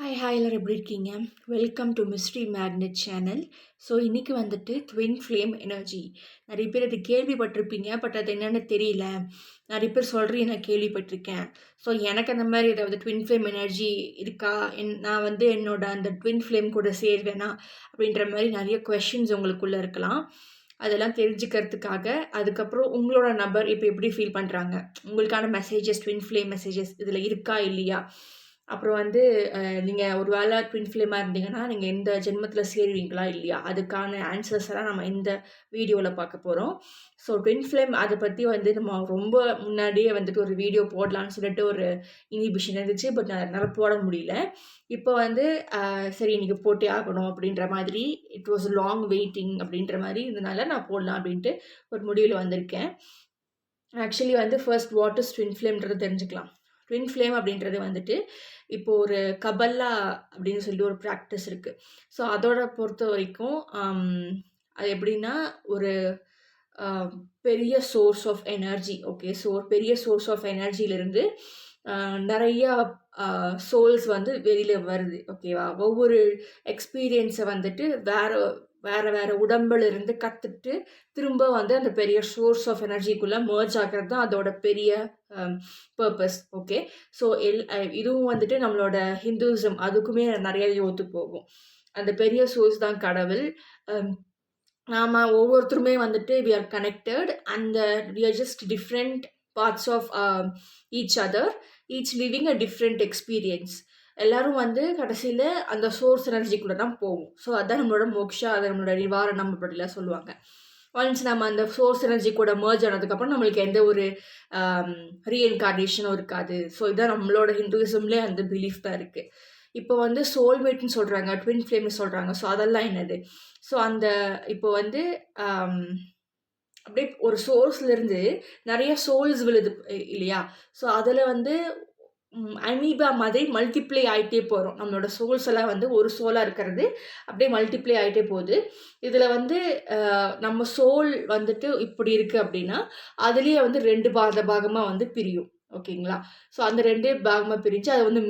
Hi எல்லாரும் எப்படி இருக்கீங்க? Welcome to mystery magnet channel. So இன்றைக்கி வந்துட்டு ட்வின் ஃப்ளேம் எனர்ஜி. நிறைய பேர் அது கேள்விப்பட்டிருப்பீங்க. பட் அது என்னென்னு தெரியல. நிறைய பேர் சொல்கிறேன் நான் கேள்விப்பட்டிருக்கேன். ஸோ எனக்கு அந்த மாதிரி ஏதாவது ட்வின் ஃப்ளேம் எனர்ஜி இருக்கா? நான் வந்து என்னோட அந்த ட்வின் ஃப்ளேம் கூட சேர்வேனா? அப்படின்ற மாதிரி நிறைய கொஷின்ஸ் உங்களுக்குள்ளே இருக்கலாம். அதெல்லாம் தெரிஞ்சுக்கிறதுக்காக அதுக்கப்புறம் உங்களோட நபர் இப்போ எப்படி ஃபீல் பண்ணுறாங்க, உங்களுக்கான மெசேஜஸ், ட்வின் ஃப்ளேம் மெசேஜஸ் இதில் இருக்கா இல்லையா, அப்புறம் வந்து நீங்கள் ஒரு வேளை ட்வின் ஃப்ளேமாக இருந்தீங்கன்னா நீங்கள் இந்த ஜென்மத்தில் சேருவீங்களா இல்லையா, அதுக்கான ஆன்சர்ஸ் எல்லாம் நம்ம இந்த வீடியோவில் பார்க்க போகிறோம். ஸோ ட்வின் ஃப்ளேம் அதை பற்றி வந்து நம்ம ரொம்ப முன்னாடியே வந்துட்டு ஒரு வீடியோ போடலான்னு சொல்லிட்டு ஒரு இனிபிஷன் இருந்துச்சு. பட் என்னால் போட முடியல. இப்போ வந்து சரி இன்றைக்கி போட்டே ஆகணும் அப்படின்ற மாதிரி, இட் வாஸ் லாங் வெயிட்டிங் அப்படின்ற மாதிரி இருந்தனால நான் போடலாம் அப்படின்ட்டு ஒரு முடிவில் வந்திருக்கேன். ஆக்சுவலி வந்து ஃபர்ஸ்ட் வாட் இஸ் ட்வின் ஃப்ளேம்ன்றது தெரிஞ்சுக்கலாம். ட்வின் ஃப்ளேம் அப்படின்றது வந்துட்டு இப்போ ஒரு கபல்லா அப்படின்னு சொல்லி ஒரு ப்ராக்டிஸ் இருக்குது. ஸோ அதோட பொறுத்த வரைக்கும் அது எப்படின்னா ஒரு பெரிய source of energy. Okay, so ஒரு பெரிய சோர்ஸ் ஆஃப் எனர்ஜியிலேருந்து நிறையா சோல்ஸ் வந்து வெளியில் வருது. ஓகேவா, ஒவ்வொரு எக்ஸ்பீரியன்ஸை வந்துட்டு வேறு வேறு உடம்புல இருந்து கற்றுட்டு திரும்ப வந்து அந்த பெரிய சோர்ஸ் ஆஃப் எனர்ஜிக்குள்ளே மர்ஜ் ஆகிறது தான் அதோட பெரிய பர்பஸ். ஓகே, ஸோ இதுவும் வந்துட்டு நம்மளோட ஹிந்துவிசம் அதுக்குமே நிறைய ஒத்து போகும். அந்த பெரிய சோர்ஸ் தான் கடவுள். நாம் ஒவ்வொருத்தருமே வந்துட்டு we are connected and we are just different parts of each other, each living a different experience. எல்லாரும் வந்து கடைசியில் அந்த சோர்ஸ் எனர்ஜிக்குள்ளே தான் போகும். ஸோ அதுதான் நம்மளோட மோக்ஷா, அது நம்மளோட நிவாரணம் அப்படிலாம் சொல்லுவாங்க. ஒன்ஸ் நம்ம அந்த சோர்ஸ் எனர்ஜி கூட மர்ஜ் ஆனதுக்கப்புறம் நம்மளுக்கு எந்த ஒரு ரீஎன்கார்னேஷனும் இருக்காது. ஸோ இதுதான் நம்மளோட ஹிந்துவிசம்லேயே அந்த பிலீஃப் தான் இருக்குது. இப்போ வந்து சோல்மேட்னு சொல்கிறாங்க, ட்வின் ஃப்ளேம்னு சொல்கிறாங்க. ஸோ அதெல்லாம் என்னது? ஸோ அந்த இப்போ வந்து அப்படியே ஒரு சோர்ஸ்லேருந்து நிறைய சோல்ஸ் விழுது இல்லையா? ஸோ அதில் வந்து அமீபா மாதிரி மல்டிப்ளை ஆகிட்டே போகிறோம். நம்மளோட சோல்ஸ் எல்லாம் வந்து ஒரு சோலாக இருக்கிறது அப்படியே மல்டிப்ளை ஆகிட்டே போகுது. இதில் வந்து நம்ம சோல் வந்துட்டு இப்படி இருக்குது அப்படின்னா அதுலேயே வந்து 2 பாகமாக வந்து பிரியும். ஓகேங்களா? ஸோ அந்த 2 பாகமாக பிரிஞ்சு அது வந்து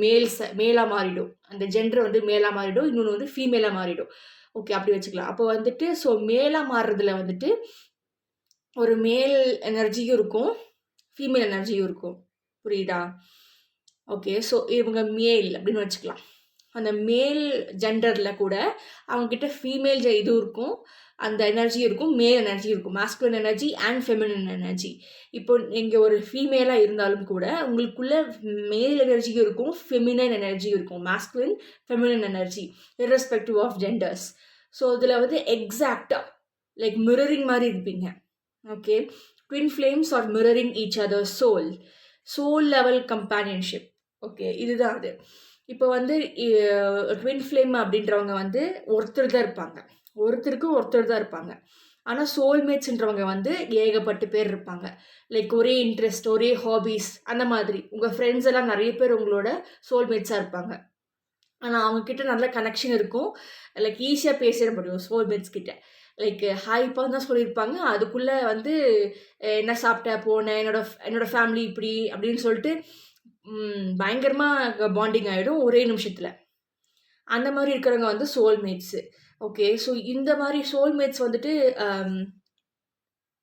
மேலாக மாறிடும். அந்த ஜெண்டர் வந்து மேலாக மாறிடும், இன்னொன்று வந்து ஃபீமேலாக மாறிடும். ஓகே, அப்படி வச்சுக்கலாம். அப்போ வந்துட்டு ஸோ மேலாக மாறுறதுல வந்துட்டு ஒரு மேல் எனர்ஜியும் இருக்கும், ஃபீமேல் எனர்ஜியும் இருக்கும். புரியுதா? ஓகே, ஸோ இவங்க மேல் அப்படின்னு வச்சுக்கலாம். அந்த மேல் ஜெண்டரில் கூட அவங்கக்கிட்ட ஃபீமேல் இதுவும் இருக்கும், அந்த எனர்ஜி இருக்கும், மேல் எனர்ஜி இருக்கும், masculine energy and feminine energy. இப்போ நீங்கள் ஒரு ஃபீமேலாக இருந்தாலும் கூட உங்களுக்குள்ள மேல் எனர்ஜியும் இருக்கும், ஃபெமினின் எனர்ஜியும் இருக்கும், masculine feminine energy irrespective of genders. So இதில் வந்து எக்ஸாக்டாக லைக் மிரரிங் மாதிரி இருப்பீங்க. Okay, twin flames are mirroring each other soul level companionship. Okay, இதுதான் அது. இப்போ வந்து ட்வின் ஃப்ளேம் அப்படின்றவங்க வந்து ஒருத்தர் தான் இருப்பாங்க, ஒருத்தர் தான் இருப்பாங்க. ஆனால் சோல்மேட்ஸ்ன்றவங்க வந்து ஏகப்பட்டு பேர் இருப்பாங்க. லைக் ஒரே இன்ட்ரெஸ்ட், ஒரே ஹாபீஸ், அந்த மாதிரி உங்கள் ஃப்ரெண்ட்ஸ் எல்லாம் நிறைய பேர் உங்களோட சோல்மேட்ஸாக இருப்பாங்க. ஆனால் அவங்கக்கிட்ட நல்ல கனெக்ஷன் இருக்கும். லைக் ஈஸியாக பேசிட முடியும் சோல்மேட்ஸ் கிட்ட. லைக் ஹாய்ப்பா தான் சொல்லியிருப்பாங்க. அதுக்குள்ளே வந்து என்ன சாப்பிட்ட, போனேன், என்னோட ஃபேமிலி இப்படி அப்படின்னு சொல்லிட்டு பயங்கரமாக பாண்டிங் ஆகிடும் ஒரே நிமிஷத்தில். அந்த மாதிரி இருக்கிறவங்க வந்து சோல்மேட்ஸு. ஓகே, ஸோ இந்த மாதிரி சோல்மேட்ஸ் வந்துட்டு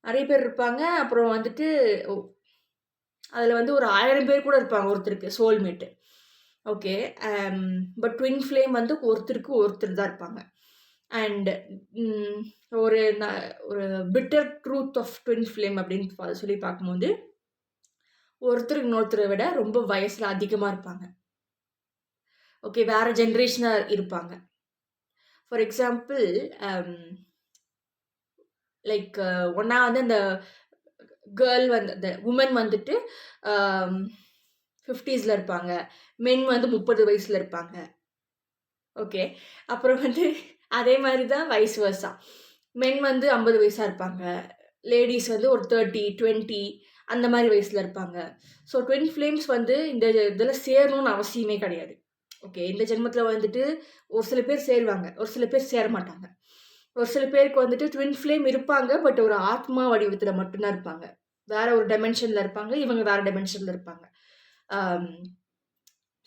நிறைய பேர் இருப்பாங்க. அப்புறம் வந்துட்டு அதில் வந்து ஒரு 1000 பேர் கூட இருப்பாங்க ஒருத்தருக்கு soulmate. Okay, but twin flame வந்து ஒருத்தர் தான் இருப்பாங்க. அண்ட் ஒரு bitter truth of twin flame அப்படின்னு சொல்லி பார்க்கும்போது ஒருத்தருக்கு இன்னொருத்தரை விட ரொம்ப வயசில் அதிகமாக இருப்பாங்க. ஓகே, வேறு ஜென்ரேஷனாக இருப்பாங்க. ஃபார் எக்ஸாம்பிள் லைக் ஒன்றா வந்து அந்த கேர்ள் வந்து அந்த உமன் வந்துட்டு 50s இருப்பாங்க, மென் வந்து 30 வயசில் இருப்பாங்க. ஓகே, அப்புறம் வந்து அதே மாதிரி தான் வைஸ் வர்ஸா. மென் வந்து 50 வயசாக இருப்பாங்க, லேடிஸ் வந்து ஒரு 30, 20 அந்த மாதிரி வயசில் இருப்பாங்க. ஸோ ட்வின் ஃப்ளேம்ஸ் வந்து இந்த இதில் சேரணும்னு அவசியமே கிடையாது. ஓகே, இந்த ஜென்மத்தில் வந்துட்டு ஒரு சில பேர் சேருவாங்க, ஒரு சில பேர் சேர மாட்டாங்க. ஒரு சில பேருக்கு வந்துட்டு ட்வின் ஃப்ளேம் இருப்பாங்க, பட் ஒரு ஆத்மா வடிவத்தில் மட்டும்தான் இருப்பாங்க. வேற ஒரு டைமென்ஷனில் இருப்பாங்க, இவங்க வேறு டைமென்ஷனில் இருப்பாங்க.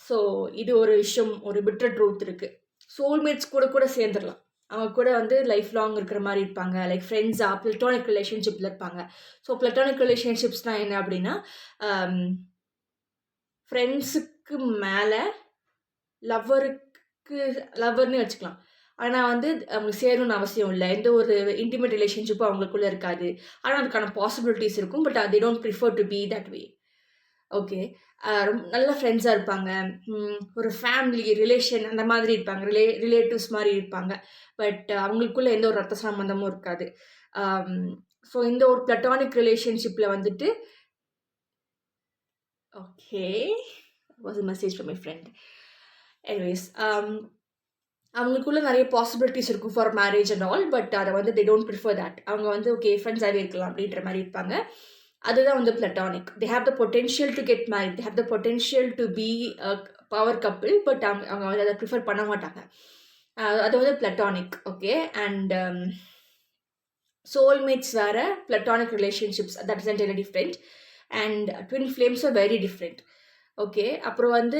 ஸோ இது ஒரு விஷயம், ஒரு பிட்டர் ட்ரூத் இருக்குது. சோல்மேட்ஸ் கூட கூட சேர்ந்துடலாம். அவங்க கூட வந்து லைஃப் லாங் இருக்கிற மாதிரி இருப்பாங்க. லைக் ஃப்ரெண்ட்ஸாக பிளட்டானிக் ரிலேஷன்ஷிப்பில் இருப்பாங்க. ஸோ பிளட்டானிக் ரிலேஷன்ஷிப்ஸ்னால் என்ன அப்படின்னா, ஃப்ரெண்ட்ஸுக்கு மேலே லவ்வருக்கு லவ்வர்னு வச்சுக்கலாம். ஆனால் வந்து அவங்க சேரணும்னு அவசியம் இல்லை. எந்த ஒரு இன்டிமேட் ரிலேஷன்ஷிப்பும் அவங்களுக்குள்ளே இருக்காது. ஆனால் அதுக்கான பாசிபிலிட்டிஸ் இருக்கும். But they don't prefer to be that way. Okay. நல்ல ஃப்ரெண்ட்ஸாக இருப்பாங்க. ஒரு ஃபேமிலி, ரிலேஷன் அந்த மாதிரி இருப்பாங்க. ரிலேட்டிவ்ஸ் மாதிரி இருப்பாங்க. பட் அவங்களுக்குள்ள எந்த ஒரு ரத்த சம்பந்தமும் இருக்காது. ஸோ இந்த ஒரு பிளட்டானிக் ரிலேஷன்ஷிப்பில் வந்துட்டு okay was a message from my friend. Anyways அவங்களுக்குள்ள நிறைய பாசிபிலிட்டிஸ் இருக்கும் for marriage and all. But அதை வந்து தே டோன்ட் ப்ரிஃபர் தட். அவங்க வந்து ஓகே ஃப்ரெண்ட்ஸாகவே இருக்கலாம் அப்படின்ற மாதிரி இருப்பாங்க. அதுதான் வந்து platonic. They have the potential to get married, they have the potential to be power couple. But அவங்க வந்து அதை ப்ரிஃபர் பண்ண மாட்டாங்க. அது வந்து பிளட்டானிக். ஓகே. அண்ட் சோல்மேட்ஸ் வேறு, platonic relationships that is entirely different. And twin flames are very different. Okay. அப்புறம் வந்து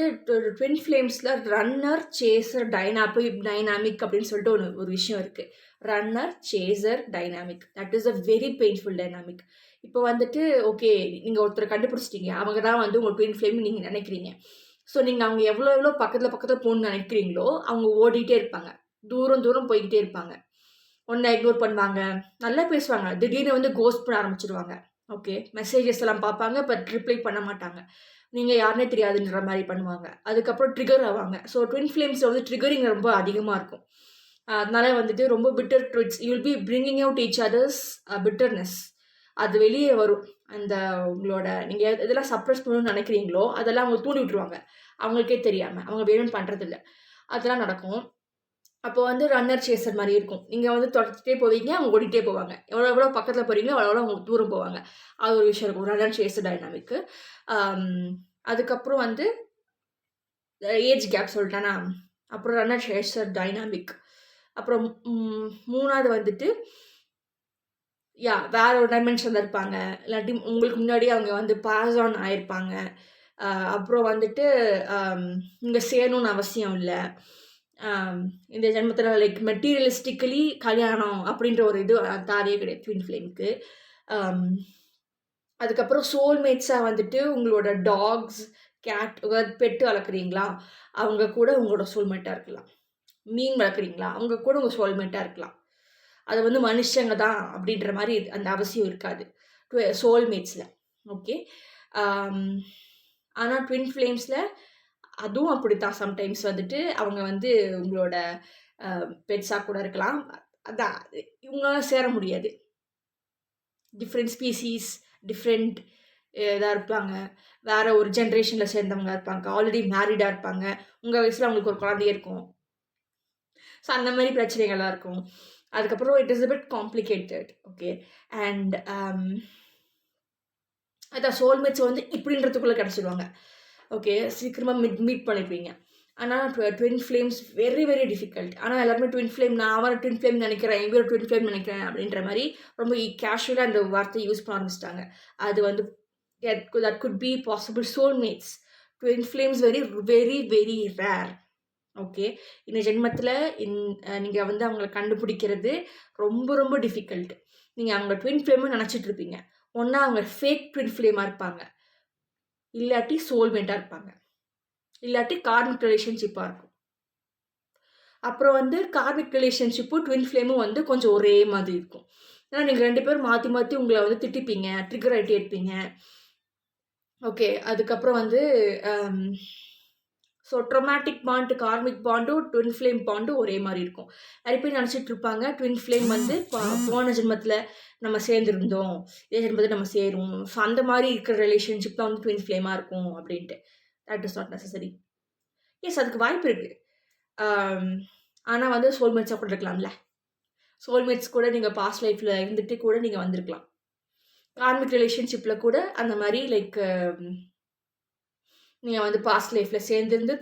ட்வின் ஃப்ளேம்ஸில் ரன்னர், சேசர், டைனாமிக் அப்படின்னு சொல்லிட்டு ஒரு விஷயம் இருக்குது. Runner, chaser, dynamic. That is a very painful dynamic. இப்போ வந்துட்டு ஓகே, நீங்கள் ஒருத்தரை கண்டுபிடிச்சிட்டீங்க. அவங்க தான் வந்து உங்கள் ட்வின் ஃப்ளேம் நீங்கள் நினைக்கிறீங்க. ஸோ நீங்கள் அவங்க எவ்வளோ பக்கத்தில் போகணுன்னு நினைக்கிறீங்களோ அவங்க ஓடிட்டே இருப்பாங்க. தூரம் போய்கிட்டே இருப்பாங்க. ஒன்றை இக்னோர் பண்ணுவாங்க. நல்லா பேசுவாங்க. திடீர்னு வந்து கோஸ்ட் பண்ண ஆரம்பிச்சிடுவாங்க. ஓகே. மெசேஜஸ் எல்லாம் பார்ப்பாங்க. பட் ரிப்ளை பண்ண மாட்டாங்க. நீங்கள் யாருனே தெரியாதுன்ற மாதிரி பண்ணுவாங்க. அதுக்கப்புறம் ட்ரிகர் ஆவாங்க. ஸோ ட்வின் ஃப்ளேம்ஸில் வந்து ட்ரிகரிங் ரொம்ப அதிகமாக இருக்கும். அதனால வந்துட்டு ரொம்ப bitter twists, you will be bringing out each others bitterness. அது வெளியே வரும். அந்த உங்களோட நீங்கள் எதெல்லாம் சப்ரஸ் பண்ணணும்னு நினைக்கிறீங்களோ அதெல்லாம் அவங்க தூண்டி விட்டுருவாங்க. அவங்களுக்கே தெரியாமல். அவங்க வேணும்னு பண்ணுறதில்ல. அதெல்லாம் நடக்கும். அப்போ வந்து ரன்னர் சேசர் மாதிரி இருக்கும். நீங்கள் வந்து தொடச்சிட்டே போவீங்க, அவங்க ஓடிட்டே போவாங்க. எவ்வளோ பக்கத்தில் போகிறீங்களோ அவ்வளோ அவங்க தூரம் போவாங்க. அது ஒரு விஷயம் இருக்கும். Runner chaser dynamic. அதுக்கப்புறம் வந்து ஏஜ் கேப் சொல்லிட்டேன்னா, அப்புறம் ரன்னர் சேசர் டைனாமிக். அப்புறம் 3வது வந்துட்டு வேற ஒரு டைமென்ஷனில் இருப்பாங்க. இல்லாட்டி உங்களுக்கு முன்னாடியே அவங்க வந்து பாஸ் ஆன் ஆயிருப்பாங்க. அப்புறம் வந்துட்டு இங்கே சேரணும்னு அவசியம் இல்லை. இந்த ஜென்மத்தில் லைக் மெட்டீரியலிஸ்டிக்கலி கல்யாணம் அப்படின்ற ஒரு இது தாரியே கிடையாது ட்வின் ஃப்ளேமுக்கு. அதுக்கப்புறம் சோல்மேட்ஸாக வந்துட்டு உங்களோட டாக்ஸ், கேட், பெட்டு வளர்க்குறீங்களா அவங்க கூட உங்களோட சோல்மேட்டாக இருக்கலாம். மீன் வளர்க்குறீங்களா அவங்க கூட உங்கள் சோல்மேட்டாக இருக்கலாம். அது வந்து மனுஷங்க தான் அப்படின்ற மாதிரி அந்த அவசியம் இருக்காது சோல்மேட்ஸில். ஓகே. ஆனால் ட்வின் ஃப்ளேம்ஸில் அதுவும் அப்படித்தான். சம்டைம்ஸ் வந்துட்டு அவங்க வந்து உங்களோட பெட்ஸாக கூட இருக்கலாம். அதான் இவங்களால சேர முடியாது. டிஃப்ரெண்ட் ஸ்பீசிஸ், டிஃப்ரெண்ட் இதாக இருப்பாங்க. வேறு ஒரு ஜென்ரேஷனில் சேர்ந்தவங்க இருப்பாங்க. ஆல்ரெடி மேரிடாக இருப்பாங்க. உங்கள் வயசில் அவங்களுக்கு ஒரு குழந்தையே இருக்கும். ஸோ அந்த மாதிரி பிரச்சனைகள்லாம் இருக்கும். அதுக்கப்புறம் it is a bit complicated. Okay. And அதான் சோல்மேட்ஸ் வந்து இப்படின்றதுக்குள்ளே கிடச்சிடுவாங்க. ஓகே. சீக்கிரமாக மீட் பண்ணிடுவீங்க. ஆனால் twin flames very very difficult. ஆனால் எல்லாருமே ட்வின் ஃப்ளேம், நான் அவரை ட்வின் ஃப்ளேம் நினைக்கிறேன், இவரை ட்வின் ஃப்ளேம் நினைக்கிறேன் அப்படின்ற மாதிரி ரொம்ப கேஷுவலாக அந்த வார்த்தையை யூஸ் பண்ண ஆரம்பிச்சிட்டாங்க. அது வந்து that could be possible soulmates. Twin flames very very very rare. Okay. இந்த ஜென்மத்தில் நீங்கள் வந்து அவங்கள கண்டுபிடிக்கிறது ரொம்ப ரொம்ப டிஃபிகல்ட். நீங்கள் அவங்க ட்வின் ஃப்ளேம்னு நினச்சிட்டு இருப்பீங்க. ஒன்றா அவங்க ஃபேக் ட்வின் ஃப்ளேமாக இருப்பாங்க, இல்லாட்டி சோல்மேட்டாக இருப்பாங்க, இல்லாட்டி கார்மிக் ரிலேஷன்ஷிப்பாக இருக்கும். அப்புறம் வந்து கார்மிக் ரிலேஷன்ஷிப்பும் ட்வின் ஃப்ளேமும் வந்து கொஞ்சம் ஒரே மாதிரி இருக்கும். ஏன்னா நீங்கள் 2 பேரும் மாற்றி மாற்றி உங்களை வந்து திட்டிப்பீங்க, ட்ரிகர் ஆகிட்டே இருப்பீங்க. ஓகே. அதுக்கப்புறம் வந்து ஸோ ட்ரொமேட்டிக் பாண்ட், கார்மிக் பாண்டும் ட்வின் ஃப்ளேம் பாண்டும் ஒரே மாதிரி இருக்கும். நிறைய பேர் நினச்சிட்டு இருப்பாங்க ட்வின் ஃப்ளேம் வந்து போன ஜென்மத்தில் நம்ம சேர்ந்துருந்தோம், இதே ஜென்மத்தில் நம்ம சேரும். ஸோ அந்த மாதிரி இருக்கிற ரிலேஷன்ஷிப் தான் வந்து ட்வின் ஃப்ளேமாக இருக்கும் அப்படின்ட்டு. That is not necessary. Yes, அதுக்கு வாய்ப்பு இருக்குது. ஆனால் வந்து சோல்மேட்ஸாக கூட இருக்கலாம்ல. சோல்மேட்ஸ் கூட நீங்கள் பாஸ்ட் லைஃப்பில் இருந்துட்டு கூட நீங்கள் வந்திருக்கலாம். கார்மிக் ரிலேஷன்ஷிப்பில் கூட அந்த மாதிரி லைக் நீங்கள் வந்து பாஸ்ட் லைஃப்பில் சேர்ந்துருந்து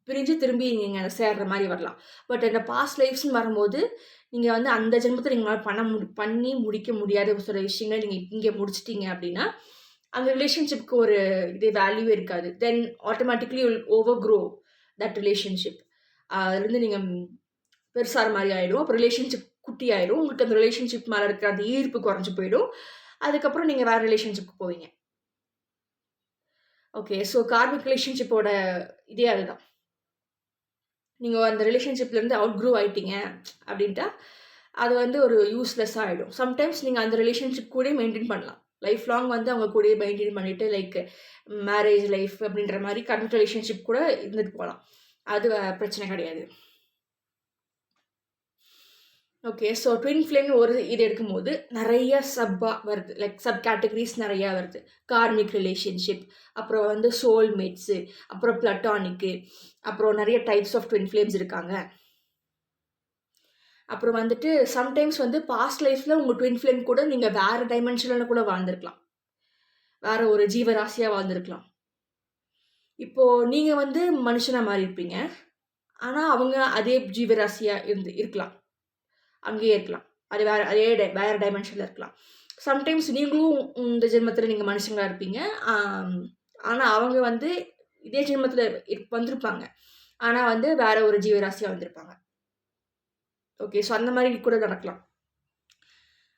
பிரிஞ்சு திரும்பி நீங்கள் சேர்ற மாதிரி வரலாம். பட் இந்த பாஸ்ட் லைஃப்ஸ்னு வரும்போது நீங்கள் வந்து அந்த ஜென்மத்தை நீங்களால் பண்ணி முடிக்க முடியாத சில விஷயங்கள் நீங்கள் இங்கே முடிச்சிட்டிங்க அப்படின்னா அந்த ரிலேஷன்ஷிப்க்கு ஒரு வேல்யூவே இருக்காது. Then automatically you will over grow that relationship. அதுலேருந்து நீங்கள் பெருசாகிற மாதிரி ஆகிடும். அப்போ ரிலேஷன்ஷிப் குட்டி ஆயிடும். உங்களுக்கு அந்த ரிலேஷன்ஷிப் மேலே இருக்கிற அந்த ஈர்ப்பு குறைஞ்சி போயிடும். அதுக்கப்புறம் நீங்கள் வேறு ரிலேஷன்ஷிப்க்கு போவீங்க. ஓகே. ஸோ கார்மிக் ரிலேஷன்ஷிப்போட இதே அதுதான். நீங்கள் அந்த ரிலேஷன்ஷிப்லேருந்து அவுட் க்ரோ ஆகிட்டீங்க அப்படின்ட்டா அது வந்து ஒரு யூஸ்லெஸ்ஸாக ஆகிடும். சம்டைம்ஸ் நீங்கள் அந்த ரிலேஷன்ஷிப் கூட மெயின்டைன் பண்ணலாம். லைஃப் லாங் வந்து அவங்க கூடயே மெயின்டைன் பண்ணிவிட்டு லைக் மேரேஜ் லைஃப் அப்படின்ற மாதிரி கரண்ட் ரிலேஷன்ஷிப் கூட இருந்துட்டு போகலாம். அது பிரச்சனை கிடையாது. ஓகே. ஸோ ட்வின் ஃப்ளேம்னு ஒரு இது எடுக்கும்போது நிறைய சப்பாக வருது. லைக் சப் கேட்டகரிஸ் நிறையா வருது. கார்மிக் ரிலேஷன்ஷிப், அப்புறம் வந்து சோல்மேட்ஸு, அப்புறம் பிளட்டானிக்கு, அப்புறம் நிறைய டைப்ஸ் ஆஃப் ட்வின் ஃப்ளேம்ஸ் இருக்காங்க. அப்புறம் வந்துட்டு சம்டைம்ஸ் வந்து பாஸ்ட் லைஃப்பில் உங்கள் ட்வின் ஃப்ளேம் கூட நீங்கள் வேறு டைமென்ஷனில் கூட வாழ்ந்துருக்கலாம். வேறு ஒரு ஜீவராசியாக வாழ்ந்துருக்கலாம். இப்போது நீங்கள் வந்து மனுஷனாக மாறி இருப்பீங்க. ஆனால் அவங்க அதே ஜீவராசியாக இருக்கலாம். அங்கேயே இருக்கலாம். அது வேறு டைமென்ஷனில் இருக்கலாம். சம்டைம்ஸ் நீங்களும் இந்த ஜென்மத்தில் நீங்கள் மனுஷங்களாக இருப்பீங்க. ஆனால் அவங்க வந்து இதே ஜென்மத்தில் வந்திருப்பாங்க. ஆனால் வந்து வேறு ஒரு ஜீவராசியாக வந்திருப்பாங்க. ஓகே. ஸோ அந்த மாதிரி கூட நடக்கலாம்.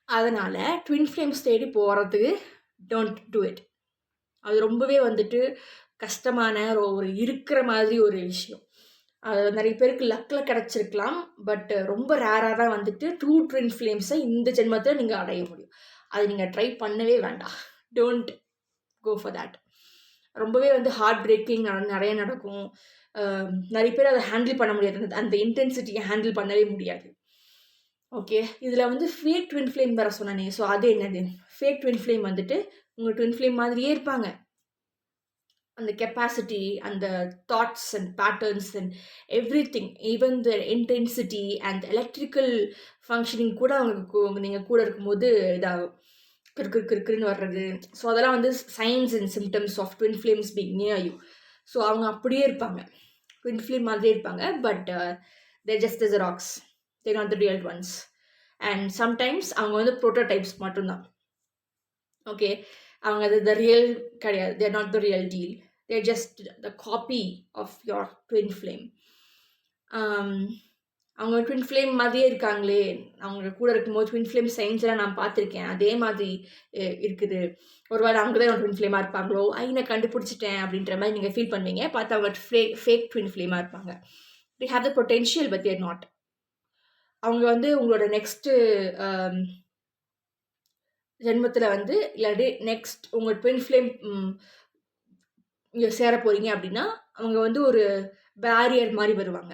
அதனால் ட்வின் ஃப்ளேம்ஸ் தேடி போகிறதுக்கு டோன்ட் டூ இட். அது ரொம்பவே வந்துட்டு கஷ்டமான ஒரு இருக்கிற மாதிரி ஒரு விஷயம். அது நிறைய பேருக்கு லக்கில் கிடச்சிருக்கலாம். பட் ரொம்ப ரேராக தான் வந்துட்டு ட்ரூ ட்வின் ஃப்ளேம்ஸை இந்த ஜென்மத்தில் நீங்கள் அடைய முடியும். அது நீங்கள் ட்ரை பண்ணவே வேண்டாம். Don't go for that. ரொம்பவே வந்து ஹார்ட் பிரேக்கிங் நிறைய நடக்கும். நிறைய பேர் அதை ஹேண்டில் பண்ண முடியாது. அந்த இன்டென்சிட்டியை ஹேண்டில் பண்ணவே முடியாது. ஓகே. இதில் வந்து ஃபேக் ட்வின் ஃப்ளேம் வேறு சொன்னேனே. ஸோ அது என்னது? ஃபேக் ட்வின் ஃப்ளேம் வந்துட்டு உங்கள் ட்வின் ஃப்ளேம் மாதிரியே இருப்பாங்க. அந்த கெப்பாசிட்டி, அந்த thoughts and patterns and everything, even the intensity and electrical functioning கூட அவங்க நீங்கள் கூட இருக்கும்போது இதாகும். கிறுக்குன்னு வர்றது. ஸோ அதெல்லாம் வந்து signs and symptoms of twin flames being near you. So அவங்க அப்படியே இருப்பாங்க. ட்வின் ஃப்ளேம் மாதிரியே இருப்பாங்க. But they're just as rocks. They're not the real ones. And sometimes அவங்க வந்து ப்ரோட்டோடைப்ஸ் மட்டும்தான். ஓகே. அவங்க அது த ரியல் கிடையாது. They're not the real deal. They're just the copy of your twin flame. அவங்க twin flame மாதிரியே இருக்காங்களே, அவங்க கூட இருக்கும்போது ட்வின் ஃப்ளேம் சைன்ஸ்லாம் நான் பார்த்துருக்கேன், அதே மாதிரி இருக்குது. ஒருவேளை அவங்க தான் ட்வின் ஃப்ளேமாக இருப்பாங்களோ, நான் கண்டுபிடிச்சிட்டேன் அப்படின்ற மாதிரி நீங்கள் ஃபீல் பண்ணுவீங்க. பார்த்து அவங்க ஃபேக் ட்வின் ஃப்ளேமாக இருப்பாங்க. they have the potential but they are not. அவங்க வந்து உங்களோட நெக்ஸ்ட்டு ஜென்மத்தில் வந்து இல்லாட்டி நெக்ஸ்ட் உங்கள் ட்வின் ஃப்ளேம் இங்கே சேர போகிறீங்க அப்படின்னா அவங்க வந்து ஒரு பேரியர் மாதிரி வருவாங்க.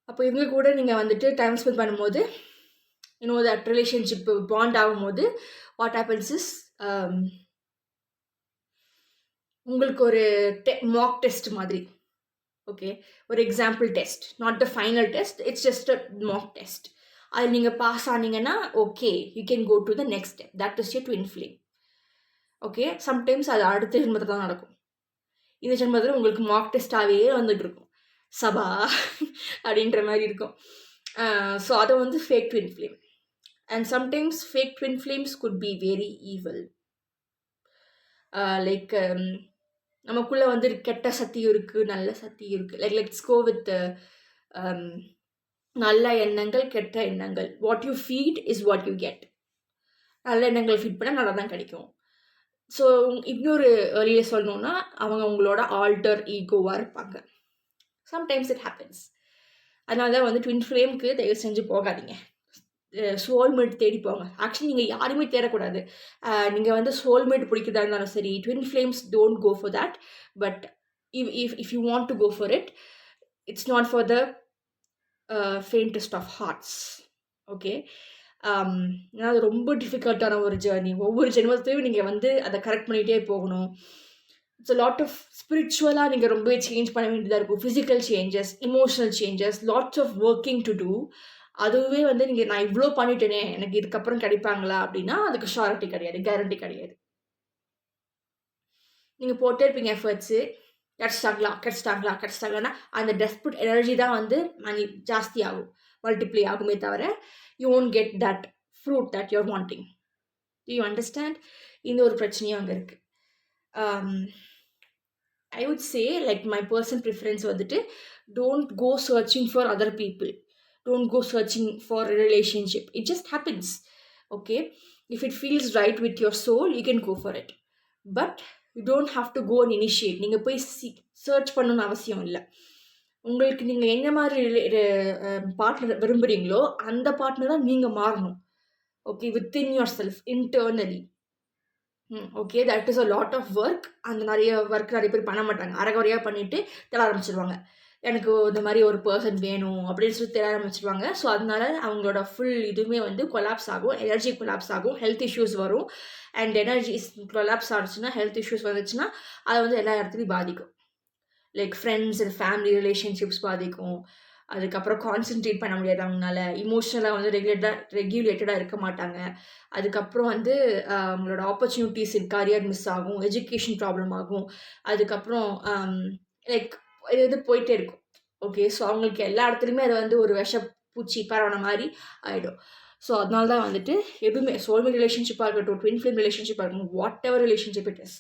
அப்போ இவங்க கூட நீங்கள் வந்துட்டு டைம் ஸ்பெண்ட் பண்ணும்போது தட் ரிலேஷன்ஷிப் பாண்ட் ஆகும்போது வாட் ஹேப்பன்ஸ் இஸ் உங்களுக்கு ஒரு மாக் டெஸ்ட் மாதிரி. ஓகே. ஒரு example test, not the final test, it's just a mock test. அது நீங்கள் பாஸ் ஆனீங்கன்னா okay, you can go to the next step. That is your twin flame. Okay. Sometimes அது அடுத்த ஜென்மத்தில் தான் நடக்கும். இந்த ஜென்மத்தில் உங்களுக்கு மாக் டெஸ்ட்டாகவே வந்துட்டு இருக்கும். சபா அப்படின்ற மாதிரி இருக்கும். ஸோ அதை வந்து fake twin flame. And sometimes fake twin flames could be very evil. Like நமக்குள்ளே வந்து கெட்ட சக்தியும் இருக்குது, நல்ல சக்தியும் இருக்குது. லெட்ஸ் கோ வித் நல்ல எண்ணங்கள், கெட்ட எண்ணங்கள். What you feed is what you get. நல்ல எண்ணங்கள் ஃபீட் பண்ணால் நல்லா தான் கிடைக்கும். ஸோ இன்னொரு வழியில் சொல்லணுன்னா அவங்க உங்களோட ஆல்டர் ஈகோவாக இருப்பாங்க. Sometimes it happens. அதனால தான் வந்து ட்வின் ஃப்ளேம்க்கு தயவு செஞ்சு போகாதீங்க. சோல்மேட் தேடி போங்க. ஆக்சுவலி நீங்கள் யாருமே தேடக்கூடாது. நீங்கள் வந்து சோல்மேட் பிடிக்கிறதா இருந்தாலும் சரி, twin flames don't go for that. But if you want to go for it, it's not for the faintest of hearts. Okay. ஏன்னா அது ரொம்ப டிஃபிகல்ட்டான ஒரு ஜேர்னி. ஒவ்வொரு ஜென்மத்தையும் நீங்கள் வந்து அதை கரெக்ட் பண்ணிகிட்டே போகணும். இட்ஸ் அ லாட் ஆஃப் ஸ்பிரிச்சுவலாக நீங்கள் ரொம்பவே சேஞ்ச் பண்ண வேண்டியதாக இருக்கும். Physical changes, emotional changes, lots of working to do. அதுவே வந்து நீங்கள் நான் இவ்வளோ பண்ணிட்டேனே, எனக்கு இதுக்கப்புறம் கிடைப்பாங்களா அப்படின்னா அதுக்கு ஷாரிட்டி கிடையாது, கேரண்டி கிடையாது. நீங்கள் போட்டே இருப்பீங்க எஃபர்ட்ஸு, கிடச்சிட்டாங்களா அந்த டெஸ்பரேட் எனர்ஜி தான் வந்து மணி ஜாஸ்தி ஆகும், மல்டிப்ளை ஆகுமே தவிர you won't get that fruit that you're wanting. Do you understand? இந்த ஒரு பிரச்சனையும் அங்கே இருக்குது. I would say, like, my personal preference வந்துட்டு, don't go searching for other people. Don't go searching for a relationship. It just happens. Okay? If it feels right with your soul, you can go for it. But you don't have to go and initiate. நீங்கள் போய் search பண்ணணும்னு அவசியம் இல்லை. உங்களுக்கு நீங்கள் என்ன மாதிரி partner விரும்புகிறீங்களோ அந்த பார்ட்னராக நீங்கள் மாறணும். Okay, within yourself, internally. Okay, that is a lot of work. அந்த நிறைய ஒர்க் நிறைய பேர் பண்ண மாட்டாங்க. அரைகுறையாக பண்ணிவிட்டு தேட ஆரம்பிச்சிருவாங்க. எனக்கு இந்த மாதிரி ஒரு பர்சன் வேணும் அப்படின்னு சொல்லி தேட ஆரம்பிச்சிருவாங்க. ஸோ அதனால அவங்களோட ஃபுல் இதுவுமே வந்து கொலாப்ஸ் ஆகும், எனர்ஜி கொலாப்ஸ் ஆகும், ஹெல்த் இஷ்யூஸ் வரும். அண்ட் எனர்ஜி கொலாப்ஸ் ஆகிடுச்சுன்னா, ஹெல்த் இஷ்யூஸ் வந்துச்சுன்னா அதை வந்து எல்லா இடத்துலையும் பாதிக்கும். Like friends and family relationships பாதிக்கும். அதுக்கப்புறம் கான்சென்ட்ரேட் பண்ண முடியாது அவங்களால. இமோஷ்னலாக வந்து ரெகுலேட்டடாக இருக்க மாட்டாங்க. அதுக்கப்புறம் வந்து அவங்களோட ஆப்பர்ச்சுனிட்டிஸ் கரியர் மிஸ் ஆகும், எஜுகேஷன் ப்ராப்ளம் ஆகும். அதுக்கப்புறம் லைக் இது வந்து போயிட்டே இருக்கும். ஓகே, ஸோ அவங்களுக்கு எல்லா இடத்துலையுமே அது வந்து ஒரு பூச்சி பரவன மாதிரி ஆகிடும். ஸோ அதனால தான் வந்துட்டு எதுவுமே சோல்மேட் ரிலேஷன்ஷிப்பாக இருக்கட்டும், ட்வின் ஃப்ளேம் ரிலேஷன்ஷிப்பாக இருக்கட்டும், whatever relationship it is,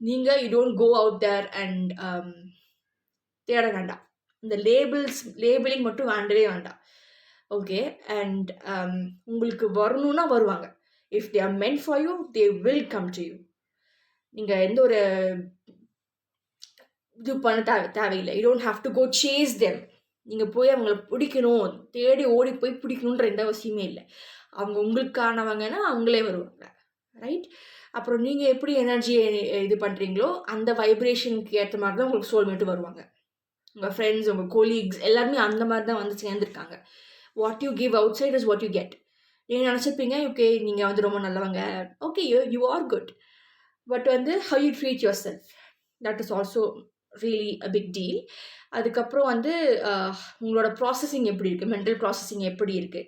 நீங்கள் you don't go out there and தேட வேண்டாம். இந்த லேபிளிங் மட்டும் வேண்டவே வேண்டாம். ஓகே, அண்ட் உங்களுக்கு வரணும்னா வருவாங்க. If they are meant for you, they will come to you. நீங்கள் எந்த ஒரு இது பண்ண தேவையில்லை. You don't have to go chase them. நீங்கள் போய் அவங்கள பிடிக்கணும், தேடி ஓடி போய் பிடிக்கணுன்ற எந்த அவசியமே இல்லை. அவங்க உங்களுக்கானவங்கன்னா அவங்களே வருவாங்க, ரைட்? அப்புறம் நீங்கள் எப்படி எனர்ஜியை இது பண்ணுறீங்களோ அந்த வைப்ரேஷனுக்கு ஏற்ற மாதிரி தான் உங்களுக்கு சோல்மேட்டு வருவாங்க. உங்கள் ஃப்ரெண்ட்ஸ், உங்கள் கொலீக்ஸ் எல்லாருமே அந்த மாதிரி தான் வந்து சேர்ந்துருக்காங்க. What you give outside is what you get. நீங்கள் நினச்சிருப்பீங்க, ஓகே நீங்கள் வந்து ரொம்ப நல்லவங்க, okay you are good. But வந்து how you treat yourself, that is also really a big deal. அதுக்கப்புறம் வந்து உங்களோட ப்ராசஸிங் எப்படி இருக்குது, மென்டல் ப்ராசஸிங் எப்படி இருக்குது,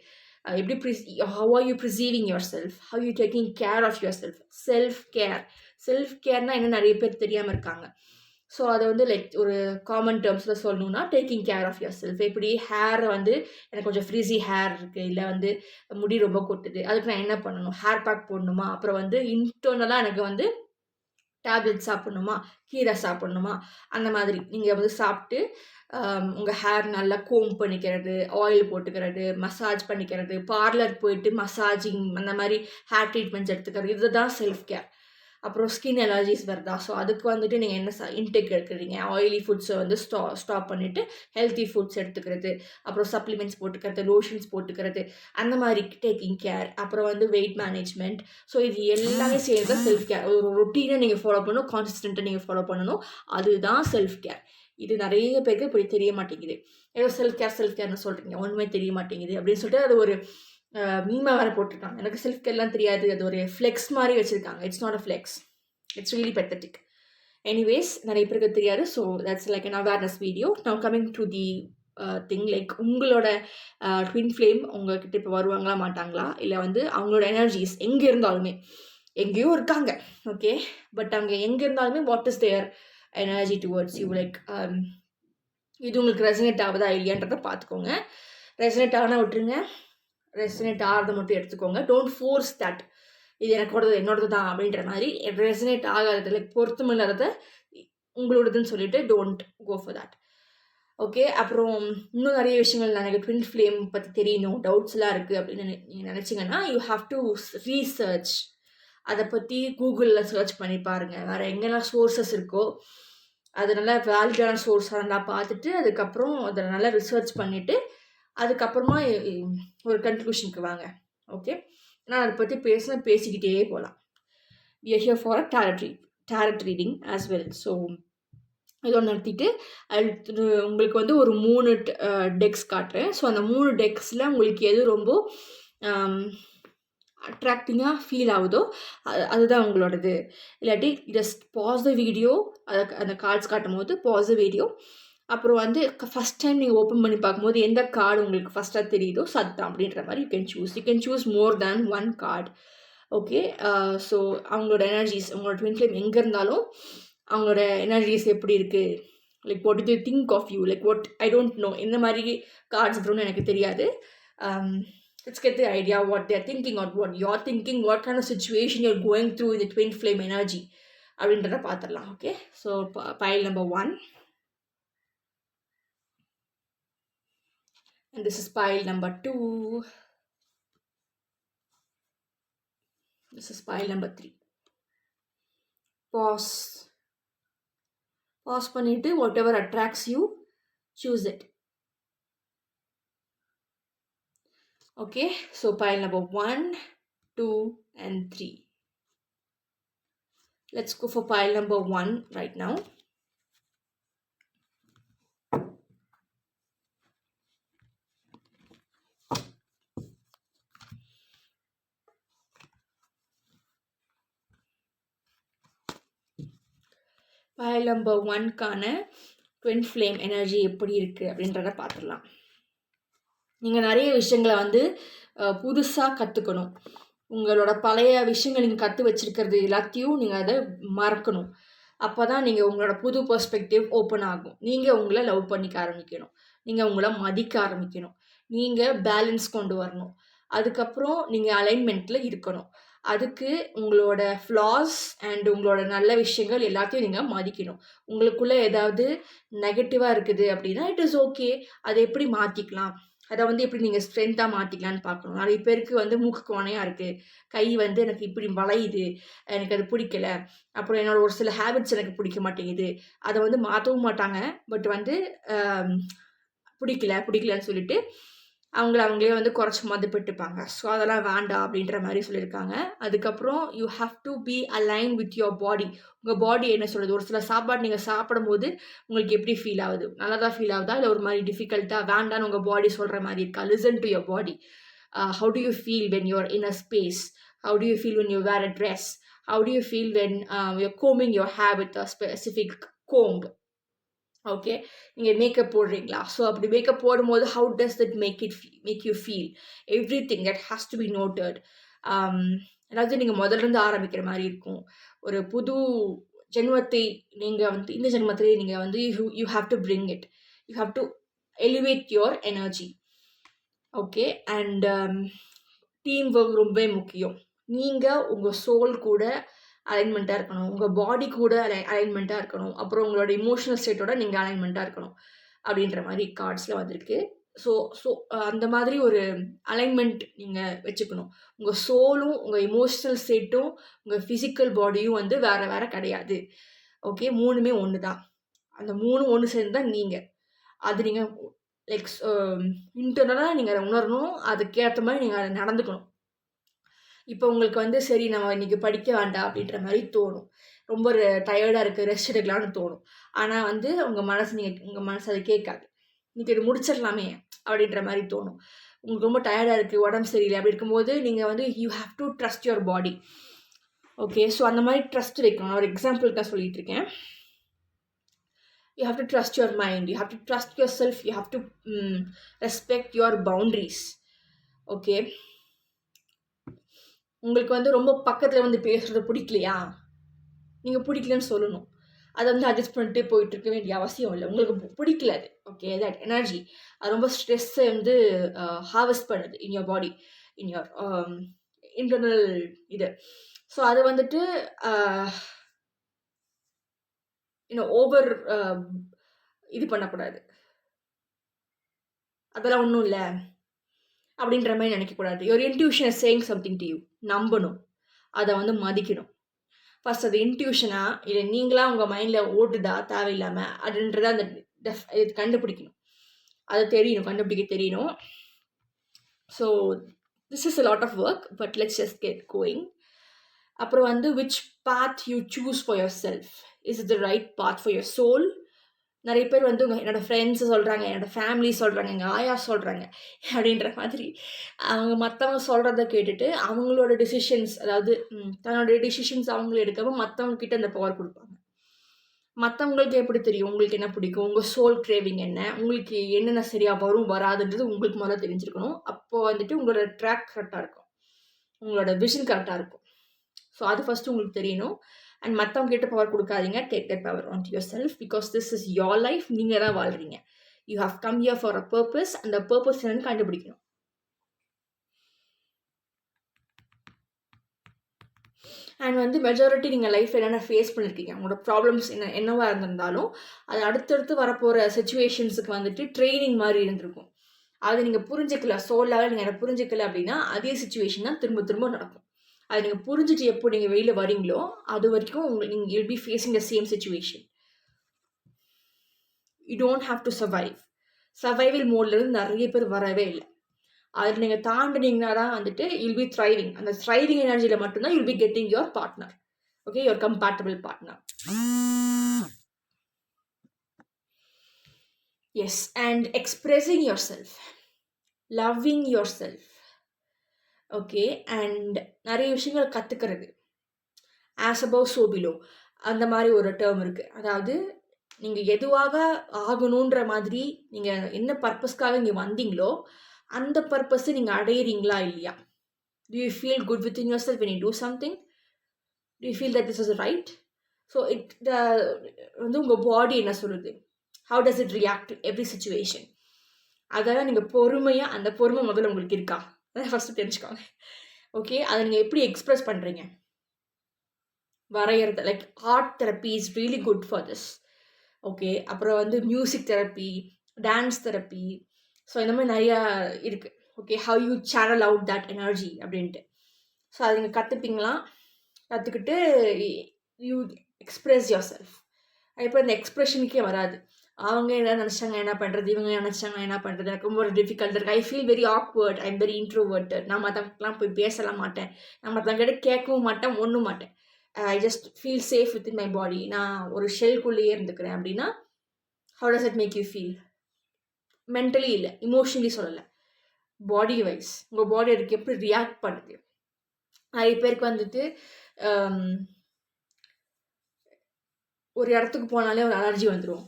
எப்படி how are you perceiving yourself, how you taking care of yourself. Self கேர்னால் என்ன நிறைய பேர் தெரியாமல் இருக்காங்க. ஸோ அதை வந்து லைக் ஒரு காமன் டேர்ம்ஸில் சொல்லணுன்னா, taking care of yourself. எப்படி ஹேரை வந்து எனக்கு கொஞ்சம் ஃப்ரீஸி ஹேர் இருக்குது, இல்லை வந்து முடி ரொம்ப கொட்டுது, அதுக்கு நான் என்ன பண்ணணும், ஹேர் பேக் போடணுமா, அப்புறம் வந்து இன்டர்னலாக எனக்கு வந்து டேப்லெட் சாப்பிட்ணுமா, கீரை சாப்பிட்ணுமா, அந்த மாதிரி நீங்கள் வந்து சாப்பிட்டு உங்கள் ஹேர் நல்லா கோம் பண்ணிக்கிறது, ஆயில் போட்டுக்கிறது, மசாஜ் பண்ணிக்கிறது, பார்லர் போயிட்டு மசாஜிங் அந்த மாதிரி ஹேர் ட்ரீட்மெண்ட்ஸ் எடுத்துக்கிறது, இதுதான் செல்ஃப் கேர். அப்புறம் ஸ்கின் அலர்ஜிஸ் வருதா, ஸோ அதுக்கு வந்துட்டு நீங்கள் என்ன இன்டேக் எடுக்கிறீங்க, ஆயிலி ஃபுட்ஸை வந்து ஸ்டாப் பண்ணிவிட்டு ஹெல்த்தி ஃபுட்ஸ் எடுத்துக்கிறது, அப்புறம் சப்ளிமெண்ட்ஸ் போட்டுக்கிறது, லோஷன்ஸ் போட்டுக்கிறது, அந்த மாதிரி டேக்கிங் கேர். அப்புறம் வந்து வெயிட் மேனேஜ்மெண்ட். ஸோ இது எல்லாமே சேர்ந்து செல்ஃப் கேர். ஒரு ரொட்டீனை நீங்கள் ஃபாலோ பண்ணணும், கான்சிஸ்டண்ட்டாக நீங்கள் ஃபாலோ பண்ணணும், அதுதான் செல்ஃப் கேர். இது நிறைய பேருக்கு இப்படி தெரிய மாட்டேங்குது. ஏதோ செல்ஃப் கேர்னு சொல்கிறீங்க, ஒன்றுமே தெரிய மாட்டேங்குது அப்படின்னு சொல்லிட்டு அது ஒரு மீமாக வேறு போட்டிருக்காங்க. எனக்கு செல்ஃப் கேர்லாம் தெரியாது, அது ஒரு ஃப்ளெக்ஸ் மாதிரி வச்சுருக்காங்க. It's not a flex, it's really pathetic. Anyways, நிறைய பேருக்கு தெரியாது. So that's like an awareness video. Now coming to the thing, like உங்களோட ட்வின் ஃப்ளேம் உங்கள்கிட்ட இப்போ வருவாங்களா மாட்டாங்களா, இல்லை வந்து அவங்களோட எனர்ஜிஸ் எங்கே இருந்தாலுமே, எங்கேயோ இருக்காங்க, ஓகே, பட் அவங்க எங்கே இருந்தாலுமே what is their energy towards you, like இது உங்களுக்கு ரெசனேட் ஆகுதா இல்லையான்றதை பார்த்துக்கோங்க. ரெசனேட் ஆனால் விட்டுருங்க, ரெசனேட் ஆகிறத மட்டும் எடுத்துக்கோங்க. டோன்ட் ஃபோர்ஸ் தட் இது என்னோடது தான் அப்படின்ற மாதிரி. ரெசனேட் ஆகாதது, லைக் பொருத்தமில்லாததை உங்களோடதுன்னு சொல்லிட்டு don't go for that. Okay, அப்புறம் இன்னும் நிறைய விஷயங்கள் எனக்கு ட்வின் ஃப்ளேம் பற்றி தெரியணும், டவுட்ஸ்லாம் இருக்குது அப்படின்னு நீங்கள் நினச்சிங்கன்னா, யூ ஹாவ் டு ரீசர்ச். அதை பற்றி கூகுளில் சர்ச் பண்ணி பாருங்கள். வேறு எங்கெல்லாம் சோர்ஸஸ் இருக்கோ அது நல்லா வேலிடான சோர்ஸாக நல்லா பார்த்துட்டு, அதுக்கப்புறம் அதை நல்லா ரிசர்ச் பண்ணிவிட்டு அதுக்கப்புறமா ஒரு கன்க்ளூஷனுக்கு வாங்க. ஓகே, நான் அதை பற்றி பேசிக்கிட்டே போகலாம். We are here for tarot reading as well. So இதோட நிறுத்திட்டு உங்களுக்கு வந்து ஒரு 3 டெக்ஸ் காட்டுறேன். ஸோ அந்த 3 டெக்ஸில் உங்களுக்கு எது ரொம்ப அட்ராக்டிங்காக ஃபீல் ஆகுதோ அதுதான் உங்களோடது. இல்லாட்டி ஜஸ்ட் பாஸ் த வீடியோ, அந்த கார்ட்ஸ் காட்டும் போது பாஸ் த வீடியோ. அப்புறம் வந்து ஃபஸ்ட் டைம் நீங்கள் ஓப்பன் பண்ணி பார்க்கும்போது எந்த கார்டு உங்களுக்கு ஃபஸ்ட்டாக தெரியுதோ சத்தம் அப்படின்ற மாதிரி you can choose more than 1 card. Okay, so அவங்களோட எனர்ஜிஸ், உங்களோட ட்வின் ஃப்ளேம் எங்கே இருந்தாலும் அவங்களோட எனர்ஜிஸ் எப்படி இருக்குது, like what do you think of you, like what I don't know, இந்த மாதிரி கார்ட்ஸ் வரும்னு எனக்கு தெரியாது. let's get the idea what they're thinking or what you're thinking, what kind of situation you're going through in the twin flame energy அப்படின்றத பார்த்துடலாம். Okay, so pile number 1 and this is pile number 2, this is pile number 3. pause பண்ணிட்டு whatever attracts you, choose it. Okay, so pile number 1, 2 and 3. Let's go for pile number 1 right now. pile number 1க்கான twin flame energy எப்படி இருக்குது அப்படின்றத பார்த்துடலாம். நீங்கள் நிறைய விஷயங்களை வந்து புதுசாக கற்றுக்கணும். உங்களோட பழைய விஷயங்கள் நீங்கள் கற்று வச்சுருக்கிறது எல்லாத்தையும் நீங்கள் அதை மறக்கணும். அப்போ தான் நீங்கள் உங்களோட புது பெர்ஸ்பெக்டிவ் ஓப்பன் ஆகும். நீங்கள் உங்களை லவ் பண்ணிக்க ஆரம்பிக்கணும், நீங்கள் உங்களை மதிக்க ஆரம்பிக்கணும், நீங்கள் பேலன்ஸ் கொண்டு வரணும், அதுக்கப்புறம் நீங்கள் அலைன்மெண்ட்டில் இருக்கணும். அதுக்கு உங்களோட ஃப்ளாஸ் அண்ட் உங்களோட நல்ல விஷயங்கள் எல்லாத்தையும் நீங்கள் மதிக்கணும். உங்களுக்குள்ளே ஏதாவது நெகட்டிவாக இருக்குது அப்படின்னா இட் இஸ் ஓகே, அதை எப்படி மாற்றிக்கலாம், அதை வந்து எப்படி நீங்கள் ஸ்ட்ரென்த்தாக மாற்றிக்கலான்னு பார்க்கணும். நிறைய பேருக்கு வந்து மூக்கு கோணையாக இருக்குது, கை வந்து எனக்கு இப்படி வளையுது, எனக்கு அது பிடிக்கல, அப்புறம் என்னோடய ஒரு சில ஹேபிட்ஸ் எனக்கு பிடிக்க மாட்டேங்குது, அதை வந்து மாற்றவும் மாட்டாங்க. பட் வந்து பிடிக்கலன்னு சொல்லிட்டு அவங்களே வந்து குறைச்சி மதிப்பிட்டுப்பாங்க. ஸோ அதெல்லாம் வேண்டாம் அப்படின்ற மாதிரி சொல்லியிருக்காங்க. அதுக்கப்புறம் you have to be align with your body. உங்கள் பாடி என்ன சொல்கிறது, ஒரு சில சாப்பாடு நீங்கள் சாப்பிடும்போது உங்களுக்கு எப்படி ஃபீல் ஆகுது, நல்லா தான் ஃபீல் ஆகுதா, இல்லை ஒரு மாதிரி டிஃபிகல்ட்டாக வேண்டான்னு உங்கள் பாடி சொல்கிற மாதிரி இருக்கா? Listen to your body. How do you feel when you're in a space? How do you feel when you wear a dress? How do you feel when you're கோமிங் your hair with a specific comb? Okay, நீங்கள் makeup போடுறீங்களா? So அப்படி makeup போடும்போது how does that make you feel? Everything that has to be noted. அதாவது நீங்கள் முதல்ல ஆரம்பிக்கிற மாதிரி இருக்கும். ஒரு புது ஜென்மத்தை நீங்கள் வந்து இந்த ஜென்மத்திலே நீங்கள் வந்து you have to bring it, you have to elevate your energy. Okay, and team work ரொம்பவே முக்கியம். நீங்கள் உங்கள் சோல் கூட அலைன்மெண்ட்டாக இருக்கணும், உங்கள் பாடி கூட அலைன்மெண்ட்டாக இருக்கணும், அப்புறம் உங்களோட இமோஷனல் ஸ்டேட்டோட நீங்கள் அலைன்மெண்ட்டாக இருக்கணும் அப்படின்ற மாதிரி கார்ட்ஸில் வந்திருக்கு. ஸோ அந்த மாதிரி ஒரு அலைன்மெண்ட் நீங்கள் வச்சுக்கணும். உங்கள் சோலும் உங்கள் இமோஷனல் ஸ்டேட்டும் உங்கள் ஃபிசிக்கல் பாடியும் வந்து வேறு கிடையாது. ஓகே, மூணுமே ஒன்று தான். அந்த ஒன்று சேர்ந்து தான் நீங்கள். அது நீங்கள் லைக் இன்டர்னலாக நீங்கள் அதை உணரணும், அதுக்கேற்ற மாதிரி நீங்கள் அதை நடந்துக்கணும். இப்போ உங்களுக்கு வந்து சரி நம்ம இன்றைக்கி படிக்க வேண்டாம் அப்படின்ற மாதிரி தோணும், ரொம்ப டயர்டாக இருக்குது, ரெஸ்ட் எடுக்கலான்னு தோணும். ஆனால் வந்து உங்கள் மனசு அதை கேட்காது. இன்றைக்கி இது முடிச்சிடலாமே அப்படின்ற மாதிரி தோணும். உங்களுக்கு ரொம்ப டயர்டாக இருக்குது, உடம்பு சரியில்லை, அப்படி இருக்கும்போது நீங்கள் வந்து you have to trust your body. Okay, so அந்த மாதிரி ட்ரஸ்ட் வைக்கணும். நான் ஒரு எக்ஸாம்பிள் தான் சொல்லிட்டு இருக்கேன். You have to trust your mind, you have to trust yourself, you have to respect your boundaries. Okay, உங்களுக்கு வந்து ரொம்ப பக்கத்தில் வந்து பேசுகிறது பிடிக்கலையா, நீங்கள் பிடிக்கலன்னு சொல்லணும். அதை வந்து அட்ஜஸ்ட் பண்ணிட்டு போயிட்டு இருக்க வேண்டிய அவசியம் இல்லை. உங்களுக்கு பிடிக்கல அது, ஓகே, தட் எனர்ஜி அது ரொம்ப ஸ்ட்ரெஸ்ஸை வந்து ஹார்வெஸ்ட் பண்ணுது in your body, in your internal இது. ஸோ அது வந்துட்டு இன்னும் ஓவர் இது பண்ணக்கூடாது. அதெல்லாம் ஒன்றும் இல்லை அப்படின்ற மாதிரி நினைக்கக்கூடாது. Your intuition is saying something to you. நம்பணும், அதை வந்து மதிக்கணும். ஃபஸ்ட் அது இன்ட்யூஷனா இல்லை நீங்களாக உங்கள் மைண்டில் ஓட்டுதா தேவையில்லாமல் அப்படின்றத அந்த இது கண்டுபிடிக்கணும். அதை தெரியணும், கண்டுபிடிக்க தெரியணும். So this is a lot of work, but let's just get going. அப்புறம் வந்து which path you choose for yourself, is it the right path for your soul? நிறைய பேர் வந்து என்னோடய ஃப்ரெண்ட்ஸு சொல்கிறாங்க, என்னோடய ஃபேமிலி சொல்கிறாங்க, எங்கள் ஆயா சொல்கிறாங்க அப்படின்ற மாதிரி அவங்க மற்றவங்க சொல்கிறத கேட்டுட்டு அவங்களோட டிசிஷன்ஸ், அதாவது தன்னோடைய டிசிஷன்ஸ் அவங்களும் எடுக்காமல் மற்றவங்கக்கிட்ட அந்த பவர் கொடுப்பாங்க. மற்றவங்களுக்கு எப்படி தெரியும் உங்களுக்கு என்ன பிடிக்கும், உங்கள் சோல் கிரேவிங் என்ன, உங்களுக்கு என்னென்ன சரியாக வரும் வராதுன்றது உங்களுக்கு முதல்ல தெரிஞ்சிருக்கணும். அப்போது வந்துட்டு உங்களோட ட்ராக் கரெக்டாக இருக்கும், உங்களோட விஷன் கரெக்டாக இருக்கும். ஸோ அது ஃபஸ்ட்டு உங்களுக்கு தெரியணும். அண்ட் மற்றவங்க கிட்ட பவர் கொடுக்காதீங்க. Take that power on to yourself, because this is your life. நீங்கள் தான் வாழ்கிறீங்க. You have come here for a purpose. அந்த பர்பஸ் என்னன்னு கண்டுபிடிக்கணும். அண்ட் வந்து மெஜாரிட்டி நீங்கள் லைஃப்பில் என்னென்ன ஃபேஸ் பண்ணியிருக்கீங்க, உங்களோட ப்ராப்ளம்ஸ் என்னவாக இருந்திருந்தாலும் அது அடுத்தடுத்து வரப்போகிற சுச்சுவேஷன்ஸுக்கு வந்துட்டு ட்ரைனிங் மாதிரி இருந்திருக்கும். அது நீங்கள் புரிஞ்சிக்கல, சோலாக நீங்கள் அதை புரிஞ்சிக்கல அப்படின்னா அதே சுச்சுவேஷன் தான் திரும்ப திரும்ப நடக்கும். அது நீங்கள் புரிஞ்சுட்டு எப்போ நீங்கள் வெளியில் வரீங்களோ அது வரைக்கும் நீங்கள் will be facing the same situation. You don't have to survive. Survival மோட்லேருந்து நிறைய பேர் வரவே இல்லை. அதில் நீங்கள் தாண்டினீங்கன்னா தான் வந்துட்டு யூல் பி த்ரைவிங். அந்த த்ரைவிங் எனர்ஜியில் மட்டும்தான் you'll be getting your partner. Okay, your compatible partner. Yes, and expressing yourself, loving yourself. Okay, and நிறைய விஷயங்கள் கற்றுக்கிறது. ஆஸ் அபவ் சோ பிலோ அந்த மாதிரி ஒரு டேர்ம் இருக்குது. அதாவது நீங்கள் எதுவாக ஆகணுன்ற மாதிரி நீங்கள் என்ன பர்பஸ்க்காக இங்கே வந்தீங்களோ அந்த பர்பஸை நீங்கள் அடையிறீங்களா இல்லையா? Do you feel good within yourself when you do something? Do you feel that this is right? So வந்து உங்கள் பாடி என்ன சொல்லுது? How does it react to every situation? அதெல்லாம் நீங்கள் பொறுமையாக, அந்த பொறுமை முதல்ல உங்களுக்கு இருக்கா அதை ஃபஸ்ட்டு தெரிஞ்சுக்கோங்க. ஓகே, அதை நீங்கள் எப்படி எக்ஸ்ப்ரெஸ் பண்ணுறீங்க? வரைகிறது, like art therapy is really good for this. Okay, அப்புறம் வந்து music therapy, dance therapy, so இந்த மாதிரி நிறையா இருக்குது. Okay, how you channel out that energy அப்படின்ட்டு. ஸோ அதை நீங்கள் கற்றுப்பீங்களா? கற்றுக்கிட்டு யூ எக்ஸ்ப்ரெஸ் யுவர் செல்ஃப். இப்போ இந்த எக்ஸ்ப்ரெஷனுக்கே வராது. அவங்க என்ன நினச்சாங்க என்ன பண்ணுறது, இவங்க நினச்சாங்க என்ன பண்ணுறது, எனக்கு ரொம்ப ஒரு டிஃபிகல்ட் இருக்குது. I feel very awkward, I am very introverted. நான் மற்றவங்கலாம் போய் பேசலாம் மாட்டேன், நான் மற்றவங்கிட்ட கேட்கவும் மாட்டேன், ஒன்றும் மாட்டேன். I just feel safe within my body. நான் ஒரு ஷெல்குள்ளேயே இருந்துக்கிறேன் அப்படின்னா how does it make you feel? Mentally இல்லை, இமோஷனலி சொல்லலை, பாடி வைஸ் உங்கள் பாடி அதுக்கு எப்படி ரியாக்ட் பண்ணுது? நிறைய பேருக்கு வந்துட்டு ஒரு இடத்துக்கு போனாலே ஒரு அலர்ஜி வந்துடும்.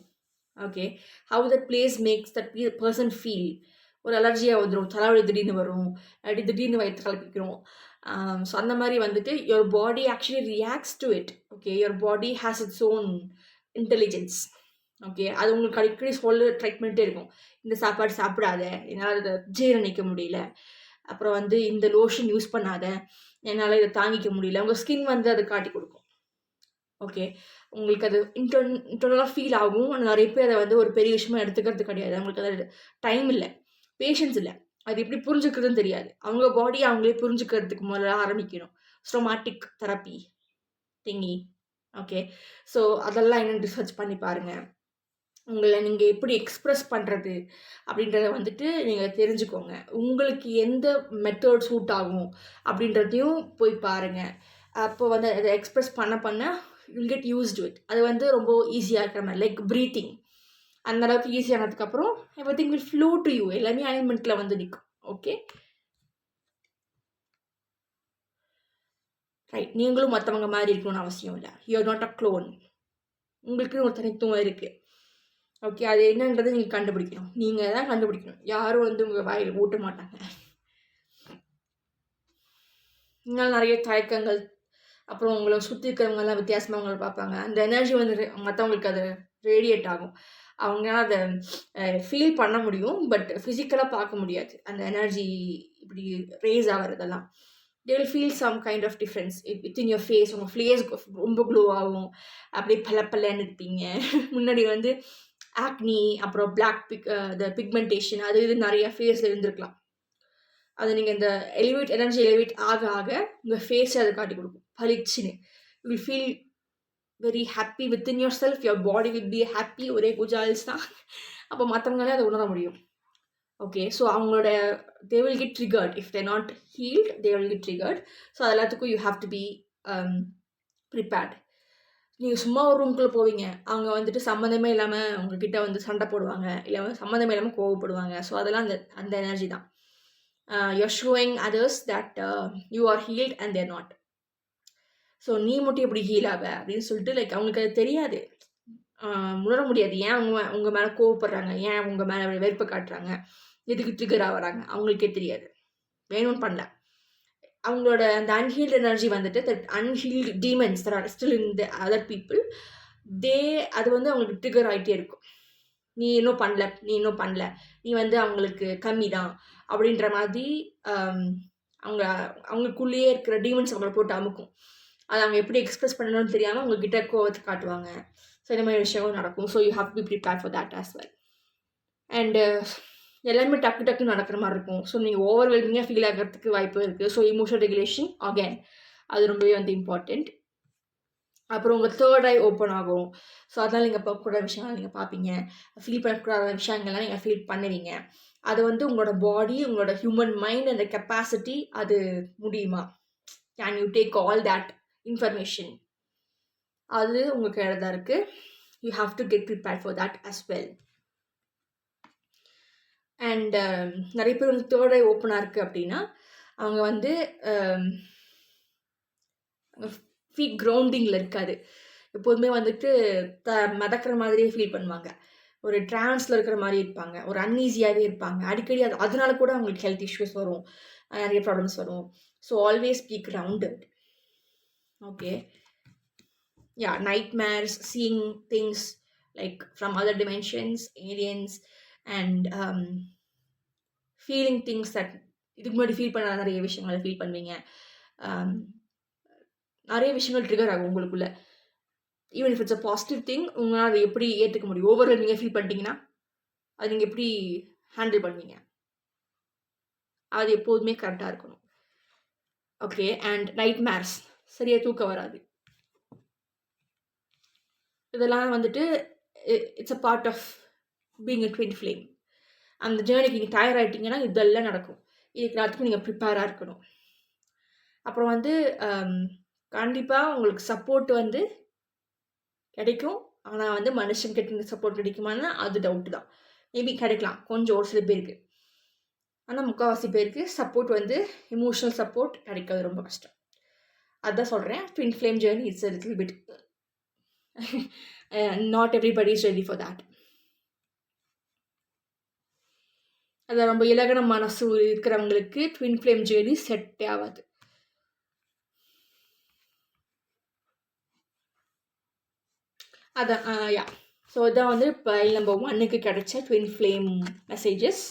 Okay, how that place makes that person feel. ஒரு அலர்ஜியாக வந்துடும், தலைவலி திடீர்னு வரும், அப்படி திடீர்னு வயிற்று கலப்பிக்கிறோம். ஸோ அந்த மாதிரி வந்துட்டு your body actually reacts to it. Okay, your body has its own intelligence. Okay, அது உங்களுக்கு அடிக்கடி சொல்ல ட்ரை பண்ணிட்டே இருக்கும். இந்த சாப்பாடு சாப்பிடாத, என்னால் அதை ஜீரணிக்க முடியல, அப்புறம் வந்து இந்த லோஷன் யூஸ் பண்ணாத, என்னால் இதை தாங்கிக்க முடியல. உங்கள் ஸ்கின் வந்து அதை காட்டி கொடுக்கும். ஓகே, உங்களுக்கு அது இன்டர்னலாக ஃபீல் ஆகும். நிறைய பேர் அதை வந்து ஒரு பெரிய விஷயமா எடுத்துக்கிறது கிடையாது. அவங்களுக்கு அது டைம் இல்லை, பேஷன்ஸ் இல்லை, அது எப்படி புரிஞ்சுக்கிறதுன்னு தெரியாது. அவங்க பாடியை அவங்களே புரிஞ்சுக்கிறதுக்கு முதல்ல ஆரம்பிக்கணும். ஸ்டோமாட்டிக் தெரப்பி திங்கி. ஓகே, ஸோ அதெல்லாம் என்னென்னு ரிசர்ச் பண்ணி பாருங்கள். உங்களை நீங்கள் எப்படி எக்ஸ்ப்ரெஸ் பண்ணுறது அப்படின்றத வந்துட்டு நீங்கள் தெரிஞ்சுக்கோங்க. உங்களுக்கு எந்த மெத்தட் சூட் ஆகும் அப்படின்றதையும் போய் பாருங்கள். அப்போ வந்து அதை எக்ஸ்ப்ரெஸ் பண்ண வில் கெட் யூஸ்டு இட். அது வந்து ரொம்ப ஈஸியாக இருக்கிற மாதிரி, லைக் ப்ரீத்திங் அந்தளவுக்கு ஈஸியானதுக்கப்புறம் everything will flow to you. எல்லாமே அலைன்மெண்ட்டில் வந்து நிற்கும். Okay, right. நீங்களும் மற்றவங்க மாதிரி இருக்கணும்னு அவசியம் இல்லை. You are not a clone. உங்களுக்குன்னு ஒரு தனித்துவம் இருக்குது. ஓகே, அது என்னன்றதை நீங்கள் கண்டுபிடிக்கணும். நீங்கள் தான் கண்டுபிடிக்கணும். யாரும் வந்து உங்கள் வாயில் ஊட்ட மாட்டாங்க. இதனால் நிறைய தயக்கங்கள், அப்புறம் உங்களை சுற்றி இருக்கிறவங்கெல்லாம் வித்தியாசமாக அவங்களை பார்ப்பாங்க. அந்த எனர்ஜி வந்து மற்றவங்களுக்கு அது ரேடியேட் ஆகும். அவங்களால அதை ஃபீல் பண்ண முடியும், பட் ஃபிசிக்கலாக பார்க்க முடியாது. அந்த எனர்ஜி இப்படி race ஆகிறதெல்லாம் they will feel some kind of difference within your face. உங்கள் ஃபேஸ் ரொம்ப க்ளோ ஆகும், அப்படியே பல்லன்னு இருப்பீங்க. முன்னாடி வந்து ஆக்னி, அப்புறம் பிளாக் த பிக்மெண்டேஷன், அது இது நிறைய ஃபேஸில் இருந்திருக்கலாம். அது நீங்கள் இந்த எனர்ஜி எலிவேட் ஆக ஆக உங்கள் ஃபேஸை அதை காட்டி கொடுக்கும், பளிச்சுன்னு. You will feel very happy within your self. Your body will be happy. ஒரே குஜால்ஸ் தான். அப்போ மற்றவங்களே அதை உணர முடியும். ஓகே, ஸோ அவங்களோட they will get triggered. If they're not healed, they will get triggered. So அது எல்லாத்துக்கும் you have to be prepared. நீங்கள் சும்மா ஒரு ரூம்குள்ளே போவீங்க, அவங்க வந்துட்டு சம்மந்தமே இல்லாமல் உங்ககிட்ட வந்து சண்டை போடுவாங்க, இல்லை வந்து சம்மந்தமே இல்லாமல் கோவப்படுவாங்க. ஸோ அதெல்லாம் அந்த எனர்ஜி தான். you're showing others that you are healed and they're not. So நீ மட்டும் எப்படி ஹீல் ஆக அப்படின்னு சொல்லிட்டு லைக் அவங்களுக்கு அது தெரியாது, உணர முடியாது. ஏன் உங்கள் மேலே கோவப்படுறாங்க, ஏன் உங்கள் மேலே வெறுப்பை காட்டுறாங்க, எதுக்கு ட்ரிகர் ஆகிறாங்க, அவங்களுக்கே தெரியாது. வேணும்னு பண்ணல. அவங்களோட அந்த அன்ஹீல்டு எனர்ஜி வந்துட்டு that unhealed demons that are still in the other people, அது வந்து அவங்களுக்கு ட்ரிகர் ஆகிட்டே இருக்கும். நீ இன்னும் பண்ணல, நீ வந்து அவங்களுக்கு கம்மி தான் அப்படின்ற மாதிரி அவங்களுக்குள்ளேயே இருக்கிற டீமன்ஸ் அவங்கள போட்டு அமுக்கும். அதை அவங்க எப்படி எக்ஸ்பிரஸ் பண்ணணும்னு தெரியாமல் உங்ககிட்ட கோவத்தை காட்டுவாங்க. ஸோ இந்த மாதிரி விஷயங்களும் நடக்கும். So you have to B prepare for that as well. And எல்லாமே டக்கு டக்குன்னு நடக்கிற மாதிரி இருக்கும். ஸோ நீங்கள் ஓவர்வெல்மிங்காக ஃபீல் ஆகிறதுக்கு வாய்ப்பு இருக்குது. ஸோ இமோஷனல் ரெகுலேஷன் அகேன் அது ரொம்பவே வந்து இம்பார்ட்டண்ட். அப்புறம் உங்கள் தேர்ட் ஐ ஓப்பன் ஆகும். ஸோ அதனால் நீங்கள் பார்க்கக்கூடாத விஷயங்கள் நீங்கள் பார்ப்பீங்க. ஃபீல் பண்ணக்கூடாத விஷயங்கள்லாம் நீங்கள் ஃபீல் பண்ணுவீங்க. அது வந்து உங்களோட பாடி, உங்களோட ஹியூமன் மைண்ட் அந்த கெப்பாசிட்டி அது முடியுமா? Can you take all that information? அது உங்களுக்கு கையில் தான் இருக்குது. You have to get prepare for that as well. And நிறைய பேர் வந்து தேர்ட் ஐ ஓப்பனாக இருக்குது அப்படின்னா அவங்க வந்து ஃபீட் கிரவுண்டிங்கில் இருக்காது. எப்போதுமே வந்துட்டு மிதக்கிற மாதிரியே ஃபீல் பண்ணுவாங்க. ஒரு ட்ரான்ஸில் இருக்கிற மாதிரி இருப்பாங்க. ஒரு அன்ஈஸியாகவே இருப்பாங்க. அடிக்கடி அதனால கூட அவங்களுக்கு ஹெல்த் இஷ்யூஸ் வரும், நிறைய ப்ராப்ளம்ஸ் வரும். So always be grounded. Okay, yeah, nightmares, seeing things like from other dimensions, aliens and feeling things that இதுக்கு முன்னாடி ஃபீல் பண்ண நிறைய விஷயங்களை ஃபீல் பண்ணுவீங்க. நிறைய விஷயங்கள் ட்ரிகர் ஆகும் உங்களுக்குள்ள. Even if it's a positive thing, உங்களால் அதை எப்படி ஏற்றுக்க முடியும்? ஓவரால் நீங்கள் ஃபீல் பண்ணிட்டீங்கன்னா அது நீங்கள் எப்படி ஹேண்டில் பண்ணுவீங்க? அது எப்போதுமே கரெக்டாக இருக்கணும். ஓகே, அண்ட் நைட்மேர்ஸ், சரியாக தூக்கம் வராது. இதெல்லாம் வந்துட்டு it's a part of being a twin flame. அந்த ஜேர்னிக்கு நீங்கள் தயாராகிட்டீங்கன்னா இதெல்லாம் நடக்கும். இதுக்கு எல்லாத்துக்கும் நீங்கள் ப்ரிப்பேராக இருக்கணும். அப்புறம் வந்து கண்டிப்பாக உங்களுக்கு சப்போர்ட் வந்து கிடைக்கும். ஆனால் வந்து மனுஷன்கிட்ட சப்போர்ட் கிடைக்குமானா அது டவுட்டு தான். மேபி கிடைக்கலாம் கொஞ்சம் ஒரு சில பேருக்கு. ஆனால் முக்கால்வாசி பேருக்கு சப்போர்ட் வந்து எமோஷ்னல் சப்போர்ட் கிடைக்கிறது ரொம்ப கஷ்டம். அதுதான் சொல்கிறேன், twin flame journey it's a little bit not everybody is ready for that. அது ரொம்ப இலகன மனசு இருக்கிறவங்களுக்கு ட்வின் ஃப்ளேம் ஜேர்னி செட்டே ஆகாது. அதான் யா. ஸோ இதான் வந்து பைல் நம்பர் 1க்கு கிடைச்ச ட்வின் ஃப்ளேம் மெசேஜஸ்.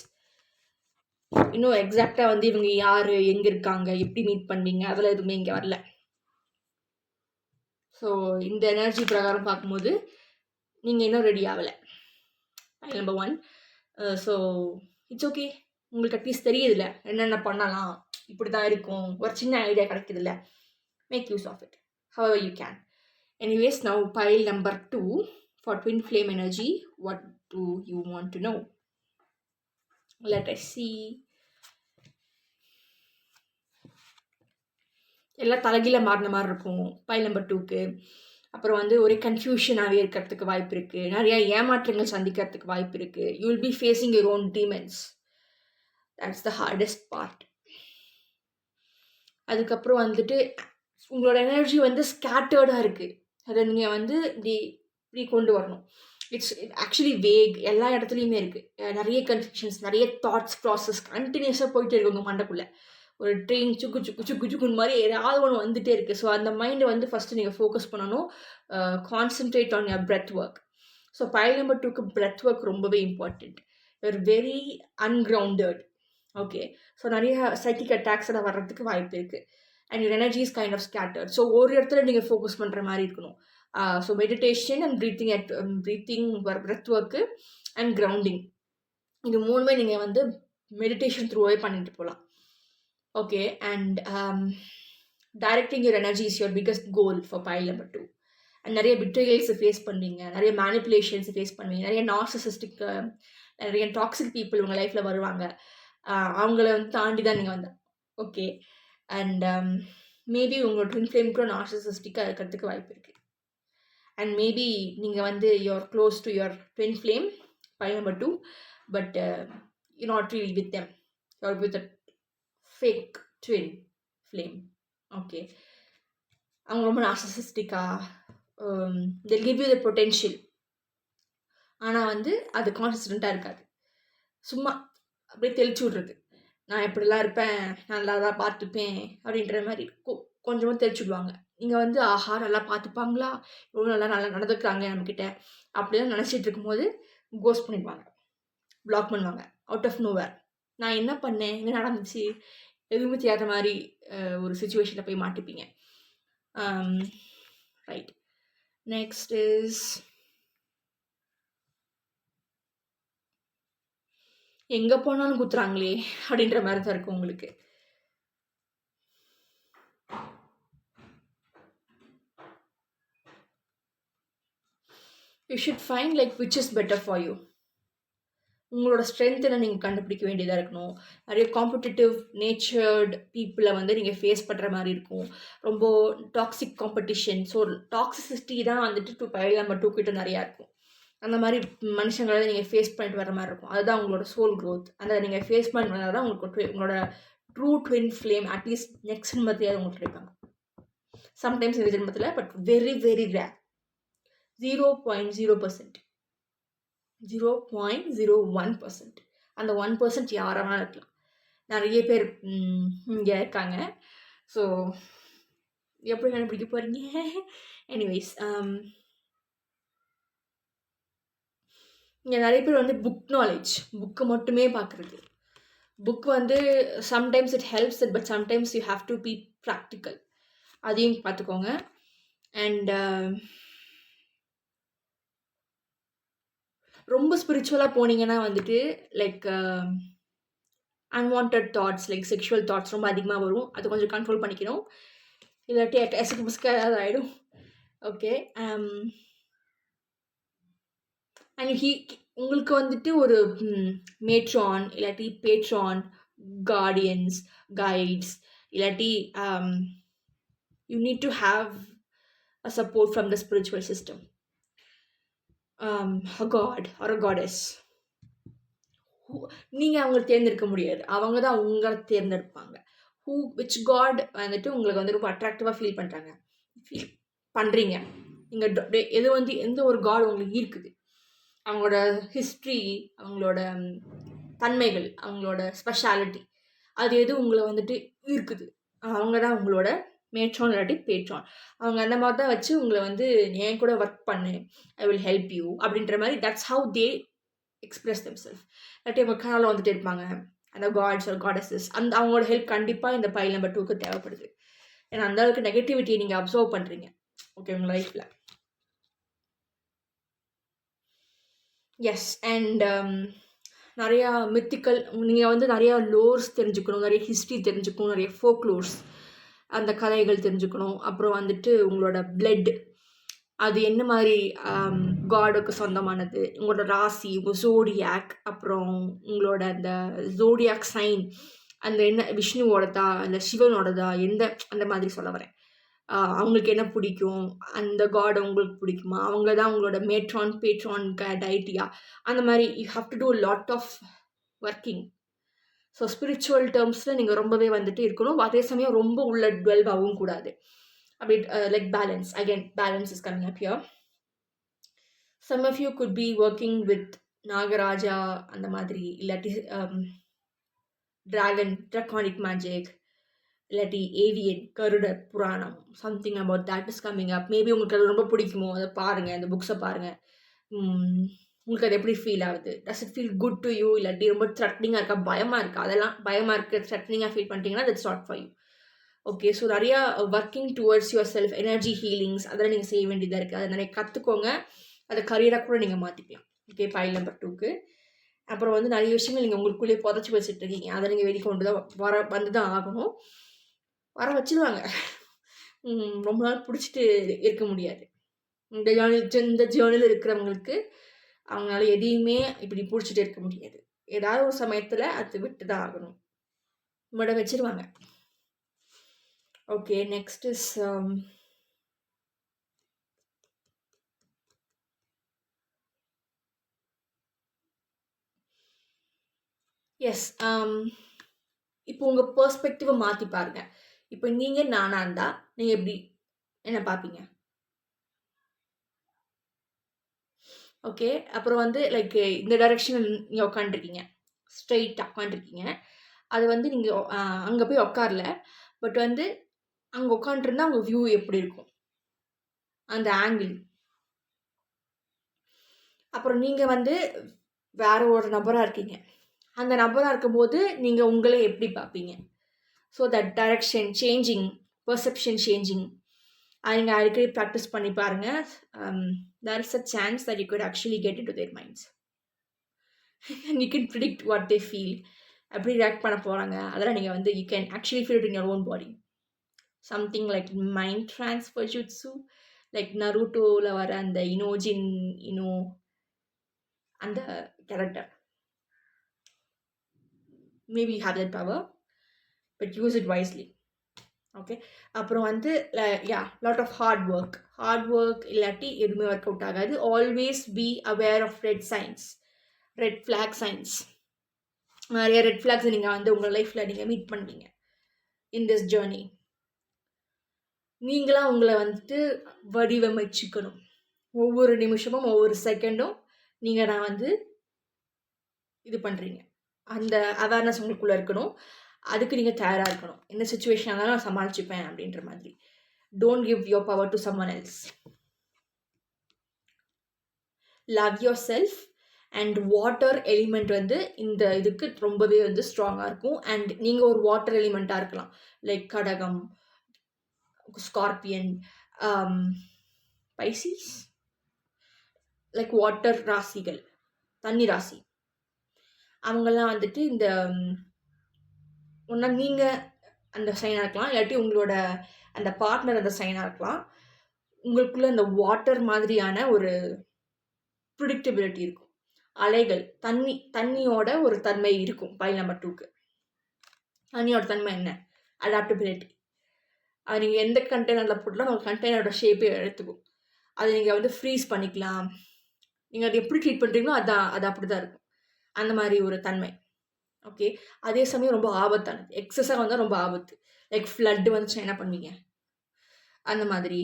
இன்னும் எக்ஸாக்டாக வந்து இவங்க யார், எங்கே இருக்காங்க, எப்படி மீட் பண்ணீங்க, அதெல்லாம் எதுவுமே இங்கே வரல. ஸோ இந்த எனர்ஜி பிரகாரம் பார்க்கும்போது நீங்கள் இன்னும் ரெடி ஆகலை. Pile number 1. So it's okay. உங்களுக்கு அட்லீஸ்ட் தெரியுதுல்ல என்னென்ன பண்ணலாம், இப்படி தான் இருக்கும், ஒரு சின்ன ஐடியா கிடைக்குதுல்ல. Make use of it however you can. Anyways, now pile number 2 for twin flame energy. What do you want to know? Let us see. எல்லாம் தலைகீழ மாறின மாதிரி இருக்கும் பைல் நம்பர் 2க்கு. அப்புறம் வந்து ஒரு கன்ஃபியூஷனாகவே இருக்கிறதுக்கு வாய்ப்பு இருக்குது. நிறையா ஏமாற்றங்கள் சந்திக்கிறதுக்கு வாய்ப்பு இருக்குது. You will be facing your own demons. That's the hardest part. அதுக்கப்புறம் வந்துட்டு உங்களோட எனர்ஜி வந்து ஸ்கேட்டர்டாக இருக்குது. அதை நீங்கள் வந்து இப்படி கொண்டு வரணும். இட்ஸ் ஆக்சுவலி வேக், எல்லா இடத்துலையுமே இருக்குது. நிறைய கன்ஃபியூஷன்ஸ், நிறைய தாட்ஸ் ப்ராசஸ் கண்டினியூஸாக போயிட்டே இருக்கு உங்கள் மண்டைக்குள்ளே. ஒரு ட்ரெயின் சுக்கு சுக்கு சுக்கு சுக்குன்னு மாதிரி ஏதாவது ஒன்று வந்துகிட்டே இருக்குது. ஸோ அந்த மைண்டை வந்து ஃபஸ்ட்டு நீங்கள் ஃபோக்கஸ் பண்ணணும். Concentrate on your breath work. So pile number 2க்கு பிரெத் ஒர்க் ரொம்பவே important. You're very ungrounded. Okay, so நிறைய சைக்கிக் அட்டாக்ஸ் எல்லாம் வர்றதுக்கு வாய்ப்பு இருக்குது. And your energy is kind of scattered. So ஒரு இடத்துல நீங்கள் ஃபோக்கஸ் பண்ணுற மாதிரி இருக்கணும். So meditation and breathing breath work and grounding, இது 3மே நீங்கள் வந்து மெடிடேஷன் த்ரூவே பண்ணிட்டு போகலாம். Okay, and directing your energy is your biggest goal for file number 2. And நிறைய பிட்ரேயல்ஸை ஃபேஸ் பண்ணுவீங்க, நிறைய மேனிப்புலேஷன்ஸை ஃபேஸ் பண்ணுவீங்க, நிறைய நார்சிசிஸ்டிக், நிறைய டாக்ஸிக் பீப்புள் உங்கள் லைஃப்பில் வருவாங்க. அவங்கள வந்து தாண்டி தான் நீங்கள் வந்த. ஓகே, அண்ட் மேபி உங்களோட ட்வின் ஃப்ளேம் கூட நார்சிசிஸ்டிக்காக இருக்கிறதுக்கு வாய்ப்பு இருக்குது. அண்ட் மேபி நீங்கள் வந்து you're close to your twin flame pile number 2, but you not really with them, you're with a fake twin flame. Okay, அவங்க ரொம்ப நார்சிசிஸ்டிக்காக they'll give you the potential, ஆனால் வந்து அது கான்சிஸ்டண்ட்டாக இருக்காது. சும்மா அப்படியே தெளிச்சு விட்றது, நான் எப்படிலாம் இருப்பேன், நல்லா தான் பார்த்துப்பேன் அப்படின்ற மாதிரி கொஞ்சமாக தெளிச்சு விடுவாங்க. நீங்கள் வந்து ஆஹா நல்லா பார்த்துப்பாங்களா, இவ்வளோ நல்லா நடந்துக்கிறாங்க நம்மக்கிட்ட அப்படிலாம் நினச்சிட்டு இருக்கும்போது கோஸ்ட் பண்ணிடுவாங்க, பிளாக் பண்ணுவாங்க அவுட் ஆஃப் நோவேர். நான் என்ன பண்ணேன், என்ன நடந்துச்சு, எதுவுமே தெரியாத மாதிரி ஒரு சுச்சுவேஷனில் போய் மாட்டிப்பீங்க. ரைட். நெக்ஸ்ட் இஸ் எங்கே போனாலும் குத்துறாங்களே அப்படின்ற மாதிரி தான் இருக்கும் உங்களுக்கு. You should find like which is better for you. உங்களோட ஸ்ட்ரென்த்தை நீங்கள் கண்டுபிடிக்க வேண்டியதாக இருக்கணும். நிறைய காம்படிட்டிவ் நேச்சர்டு பீப்புளை வந்து நீங்கள் ஃபேஸ் பண்ணுற மாதிரி இருக்கும். ரொம்ப டாக்ஸிக் காம்படிஷன். ஸோ டாக்ஸிசிட்டி தான் வந்துட்டு பைல் நம்பர் 2 கிட்ட நிறையா இருக்கும். அந்த மாதிரி மனுஷங்களை நீங்கள் ஃபேஸ் பண்ணிட்டு வர மாதிரி இருக்கும். அதுதான் உங்களோட சோல் க்ரோத். அந்த நீங்கள் ஃபேஸ் பண்ணிட்டு வந்தால் தான் உங்களுக்கு உங்களோட true twin flame at least next ஜென்மத்தையாவது உங்களுக்கு கிடைப்பாங்க. சம்டைம்ஸ் இந்த ஜென்மத்தில், பட் வெரி வெரி ரேர். 0.0%, 0.01%. அந்த 1% யாராவது இருக்கலாம். நிறைய பேர் இங்கே இருக்காங்க. ஸோ எப்படி கண்டுபிடிக்க போகிறீங்க? எனிவேஸ், இங்கே நிறைய பேர் வந்து புக் நாலேஜ், புக்கு மட்டுமே பார்க்குறது. புக் வந்து sometimes it helps it, but sometimes you have to B practical. அதையும் பார்த்துக்கோங்க. அண்ட் ரொம்ப ஸ்பிரிச்சுவலாக போனீங்கன்னா வந்துட்டு like unwanted thoughts, like sexual thoughts ரொம்ப அதிகமாக வரும். அது கொஞ்சம் கண்ட்ரோல் பண்ணிக்கணும். இல்லாட்டி எஸ்க்கு புஸ்க்கு ஏதாவது ஆகிடும். ஓகே. அண்ட் உங்களுக்கு வந்துட்டு ஒரு மேட்ரான் இல்லாட்டி பேட்ரான், கார்டியன்ஸ், கைட்ஸ், இல்லாட்டி you need to have a support from the spiritual system. A god or a goddess. நீங்கள் அவங்களை தேர்ந்தெடுக்க முடியாது, அவங்க தான் உங்களை தேர்ந்தெடுப்பாங்க. விச் காட் வந்துட்டு உங்களுக்கு வந்து ரொம்ப அட்ராக்டிவாக ஃபீல் பண்ணுறீங்க நீங்கள் எது வந்து எந்த ஒரு காட் உங்களுக்கு இருக்குது, அவங்களோட ஹிஸ்ட்ரி, அவங்களோட தன்மைகள், அவங்களோட ஸ்பெஷாலிட்டி, அது எது உங்களை வந்துட்டு இருக்குது, அவங்க தான் உங்களோட மேட்ரான் இல்லாட்டி பேட்ரான். அவங்க அந்த மாதிரி தான் வச்சு உங்களை வந்து என் கூட ஒர்க் பண்ணு, ஐ வில் ஹெல்ப் யூ அப்படின்ற மாதிரி. That's how they express themself. இல்லாட்டி அவங்க கனவுல வந்துட்டு இருப்பாங்க அந்த காட்ஸ் ஒரு காடஸஸ். அவங்களோட ஹெல்ப் கண்டிப்பாக இந்த பைல் நம்பர் 2க்கு தேவைப்படுது. ஏன்னா அந்த அளவுக்கு நெகட்டிவிட்டியை நீங்கள் அப்சர்வ் பண்ணுறீங்க. ஓகே, உங்கள் லைஃப்பில். எஸ். அண்ட் நிறையா மித்திக்கல், நீங்கள் வந்து நிறையா லோர்ஸ் தெரிஞ்சுக்கணும், நிறைய ஹிஸ்ட்ரி தெரிஞ்சுக்கணும், நிறைய ஃபோக்லோர்ஸ் அந்த கதைகள் தெரிஞ்சுக்கணும். அப்புறம் வந்துட்டு உங்களோட பிளட் அது என்ன மாதிரி காடுக்கு சொந்தமானது, உங்களோட ராசி, உங்கள் ஜோடியாக், அப்புறம் உங்களோட அந்த ஜோடியாக் சைன் அந்த என்ன விஷ்ணுவோடதா இல்லை சிவனோடதா, அந்த மாதிரி சொல்ல வரேன். அவங்களுக்கு என்ன பிடிக்கும், அந்த காட் உங்களுக்கு பிடிக்குமா, அவங்க தான் உங்களோட மேட்ரான் பேட்ரான் டைட்டியா, அந்த மாதிரி you have to do lot of working. So spiritual டேர்ம்ஸில் நீங்கள் ரொம்பவே வந்துட்டு இருக்கணும். அதே சமயம் ரொம்ப உள்ள டுவெல்வ் ஆகவும் கூடாது. அப்படி like balance, again balance is coming up here. Some of you could be working with Nagaraja அந்த மாதிரி, இல்லாட்டி ட்ராகன், ட்ரக்கானிக் மேஜிக், இல்லாட்டி avian, Garuda Purana, something about that is coming up. Maybe உங்களுக்கு அது ரொம்ப பிடிக்குமோ, அதை பாருங்கள், அந்த புக்ஸை பாருங்கள். உங்களுக்கு அது எப்படி ஃபீல் ஆகுது, does it feel good to you, இல்லாட்டி ரொம்ப த்ரெட்னிங்காக இருக்கா, பயமாக இருக்கா, அதெல்லாம் பயமாக இருக்குது த்ரெட்னிங்காக ஃபீல் பண்ணிட்டீங்கன்னா that's not for you. Okay. So நிறையா working towards yourself, energy healings அதெல்லாம் நீங்கள் செய்ய வேண்டியதாக இருக்குது. அதை நிறைய கற்றுக்கோங்க. அதை கரியராக கூட நீங்கள் மாற்றிக்கலாம். ஓகே, பைல் நம்பர் 2க்கு. அப்புறம் வந்து நிறைய விஷயங்கள் நீங்கள் உங்களுக்குள்ளேயே புதைச்சி வச்சுட்டு இருக்கீங்க, அதை நீங்கள் வெளிக்கொண்டு தான் வந்து தான் ஆகணும். வர வச்சுருவாங்க. ரொம்ப நாள் பிடிச்சிட்டு இருக்க முடியாது. இந்த ஜேர்னில் இருக்கிறவங்களுக்கு அவங்களால எதையுமே இப்படி பிடிச்சிட்டு இருக்க முடியாது. ஏதாவது ஒரு சமயத்தில் அது விட்டு தான் ஆகணும், விட வச்சிருவாங்க. Okay, next is S. இப்போ உங்கள் பெர்ஸ்பெக்டிவை மாற்றி பாருங்க. இப்போ நீங்கள் நானாக இருந்தால் நீங்கள் எப்படி என்ன பார்ப்பீங்க? ஓகே. அப்புறம் வந்து லைக் இந்த டைரெக்ஷனில் நீங்கள் உட்காந்துருக்கீங்க, ஸ்ட்ரெயிட்டாக உட்காந்துருக்கீங்க. அது வந்து நீங்கள் அங்கே போய் உட்காரல, பட் வந்து அங்கே உட்காந்துருந்தா உங்கள் வியூ எப்படி இருக்கும், அந்த ஆங்கிள். அப்புறம் நீங்கள் வந்து வேற ஒரு நபராக இருக்கீங்க. அந்த நபராக இருக்கும்போது நீங்கள் உங்களை எப்படி பார்ப்பீங்க? So that direction changing, perception changing. அது நீங்கள் அடிக்கடி ப்ராக்டிஸ் பண்ணி பாருங்கள். there is a chance that you could actually get into their minds. and you can predict what they feel. எப்படி ரியாக்ட் பண்ண போகிறாங்க அதெல்லாம் நீங்கள் வந்து you can actually feel it in your own body. something like mind transfer jutsu, like Narutoல வர அந்த இனோஜின் அந்த character. maybe you have that power, but use it wisely. Okay, அப்புறம் வந்து லாட் ஆஃப் ஹார்ட் ஒர்க் இல்லாட்டி எதுவுமே ஒர்க் அவுட் ஆகாது. Always be aware of red flag signs. நிறைய ரெட் ஃப்ளாக்ஸ் நீங்கள் வந்து உங்கள் லைஃப்பில் நீங்கள் மீட் பண்ணீங்க இன் திஸ் ஜேர்னி. நீங்களாக உங்களை வந்துட்டு வடிவமைச்சுக்கணும். ஒவ்வொரு நிமிஷமும் ஒவ்வொரு செகண்டும் நீங்கள் நான் வந்து இது பண்ணுறீங்க, அந்த அவேர்னஸ் உங்களுக்குள்ளே இருக்கணும். அதுக்கு நீங்கள் தயாராக இருக்கணும். என்ன சுச்சுவேஷன் இருந்தாலும் நான் சமாளிச்சுப்பேன் அப்படின்ற மாதிரி. Don't give your power to someone else. Love your self. And water element வந்து இந்த இதுக்கு ரொம்பவே வந்து ஸ்ட்ராங்காக இருக்கும். அண்ட் நீங்கள் ஒரு வாட்டர் எலிமெண்ட்டாக இருக்கலாம், லைக் கடகம், ஸ்கார்பியன், பைசிஸ், லைக் வாட்டர் ராசிகள், தண்ணி ராசி. அவங்கெல்லாம் வந்துட்டு இந்த ஒன்றா நீங்கள் அந்த சைனாக இருக்கலாம், இல்லாட்டி உங்களோட அந்த பார்ட்னர் அந்த சைனாக இருக்கலாம். உங்களுக்குள்ள அந்த வாட்டர் மாதிரியான ஒரு ப்ரிடிக்டபிலிட்டி இருக்கும். அலைகள், தண்ணியோட ஒரு தன்மை இருக்கும். பைல் நம்பர் 2க்கு தண்ணியோட தன்மை என்ன? அடாப்டபிலிட்டி. அது நீங்கள் எந்த கண்டெய்னரில் போட்டாலும் உங்கள் கண்டெய்னரோட ஷேப்பே எடுத்துக்கும். அதை நீங்கள் வந்து ஃப்ரீஸ் பண்ணிக்கலாம். நீங்கள் அதை எப்படி ட்ரீட் பண்ணுறீங்களோ அது அப்படி தான் இருக்கும். அந்த மாதிரி ஒரு தன்மை. ஓகே, அதே சமயம் ரொம்ப ஆபத்தானது. எக்ஸஸாக வந்தால் ரொம்ப ஆபத்து. லைக் ஃப்ளட்டு வந்துச்சுன்னா என்ன பண்ணுவீங்க, அந்த மாதிரி.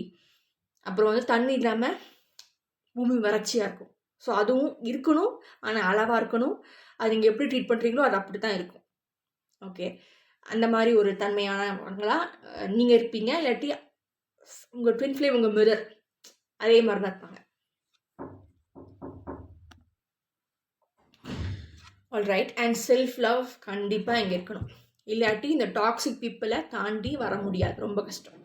அப்புறம் வந்து தண்ணி இல்லாமல் பூமி வறட்சியாக இருக்கும். ஸோ அதுவும் இருக்கணும், ஆனால் அளவாக இருக்கணும். அது நீங்கள் எப்படி ட்ரீட் பண்ணுறீங்களோ அது அப்படி தான் இருக்கும். ஓகே, அந்த மாதிரி ஒரு தன்மையானவங்களாக நீங்கள் இருப்பீங்க. இல்லாட்டி உங்கள் ட்வின் ஃப்ளேம், உங்கள் மிரர் அதே மாதிரி தான் இருப்பாங்க. ஆல்ரைட். அண்ட் செல்ஃப் லவ் கண்டிப்பாக இங்கே இருக்கணும். இல்லாட்டி இந்த டாக்ஸிக் பீப்புளை தாண்டி வர முடியாது, ரொம்ப கஷ்டம்.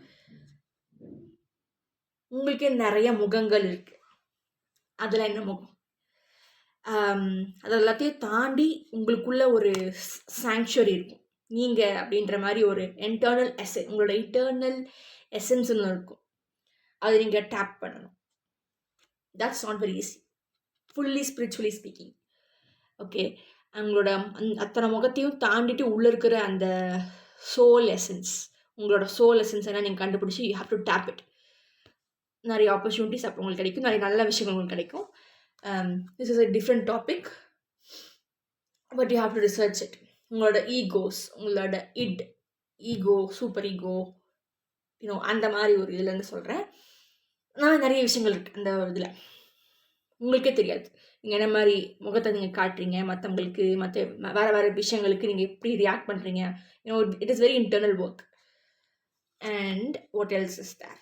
உங்களுக்கே நிறைய முகங்கள் இருக்கு. அதில் என்ன முகம்? அது எல்லாத்தையும் தாண்டி உங்களுக்குள்ள ஒரு சாங்சுவரி இருக்கும். நீங்கள் அப்படின்ற மாதிரி ஒரு இன்டர்னல் உங்களோட இன்டர்னல் எசன்ஸ்ன்னு இருக்கும். அது நீங்கள் டேப் பண்ணணும். That's not very easy, fully spiritually speaking. Okay, உங்களோட அத்தனை முகத்தையும் தாண்டிட்டு உள்ளே இருக்கிற அந்த சோல் எசன்ஸ், உங்களோட சோல் எசன்ஸ் என்ன நீங்கள் கண்டுபிடிச்சி you have to tap it. நிறைய ஆப்பர்ச்சுனிட்டிஸ் அப்போ உங்களுக்கு கிடைக்கும், நிறைய நல்ல விஷயங்கள் உங்களுக்கு கிடைக்கும். This is a different topic, but you have to research it. உங்களோட ஈகோஸ், உங்களோட ஈகோ, சூப்பர் ஈகோ, அந்த மாதிரி ஒரு இதுலேருந்து சொல்கிறேன். நான் நிறைய விஷயங்கள் இருக்குது அந்த இதில், உங்களுக்கே தெரியாது. நீங்கள் என்ன மாதிரி முகத்தை நீங்கள் காட்டுறீங்க மற்றவங்களுக்கு, வேறு விஷயங்களுக்கு நீங்கள் எப்படி ரியாக்ட் பண்ணுறீங்க. It is very internal work. And what else is there?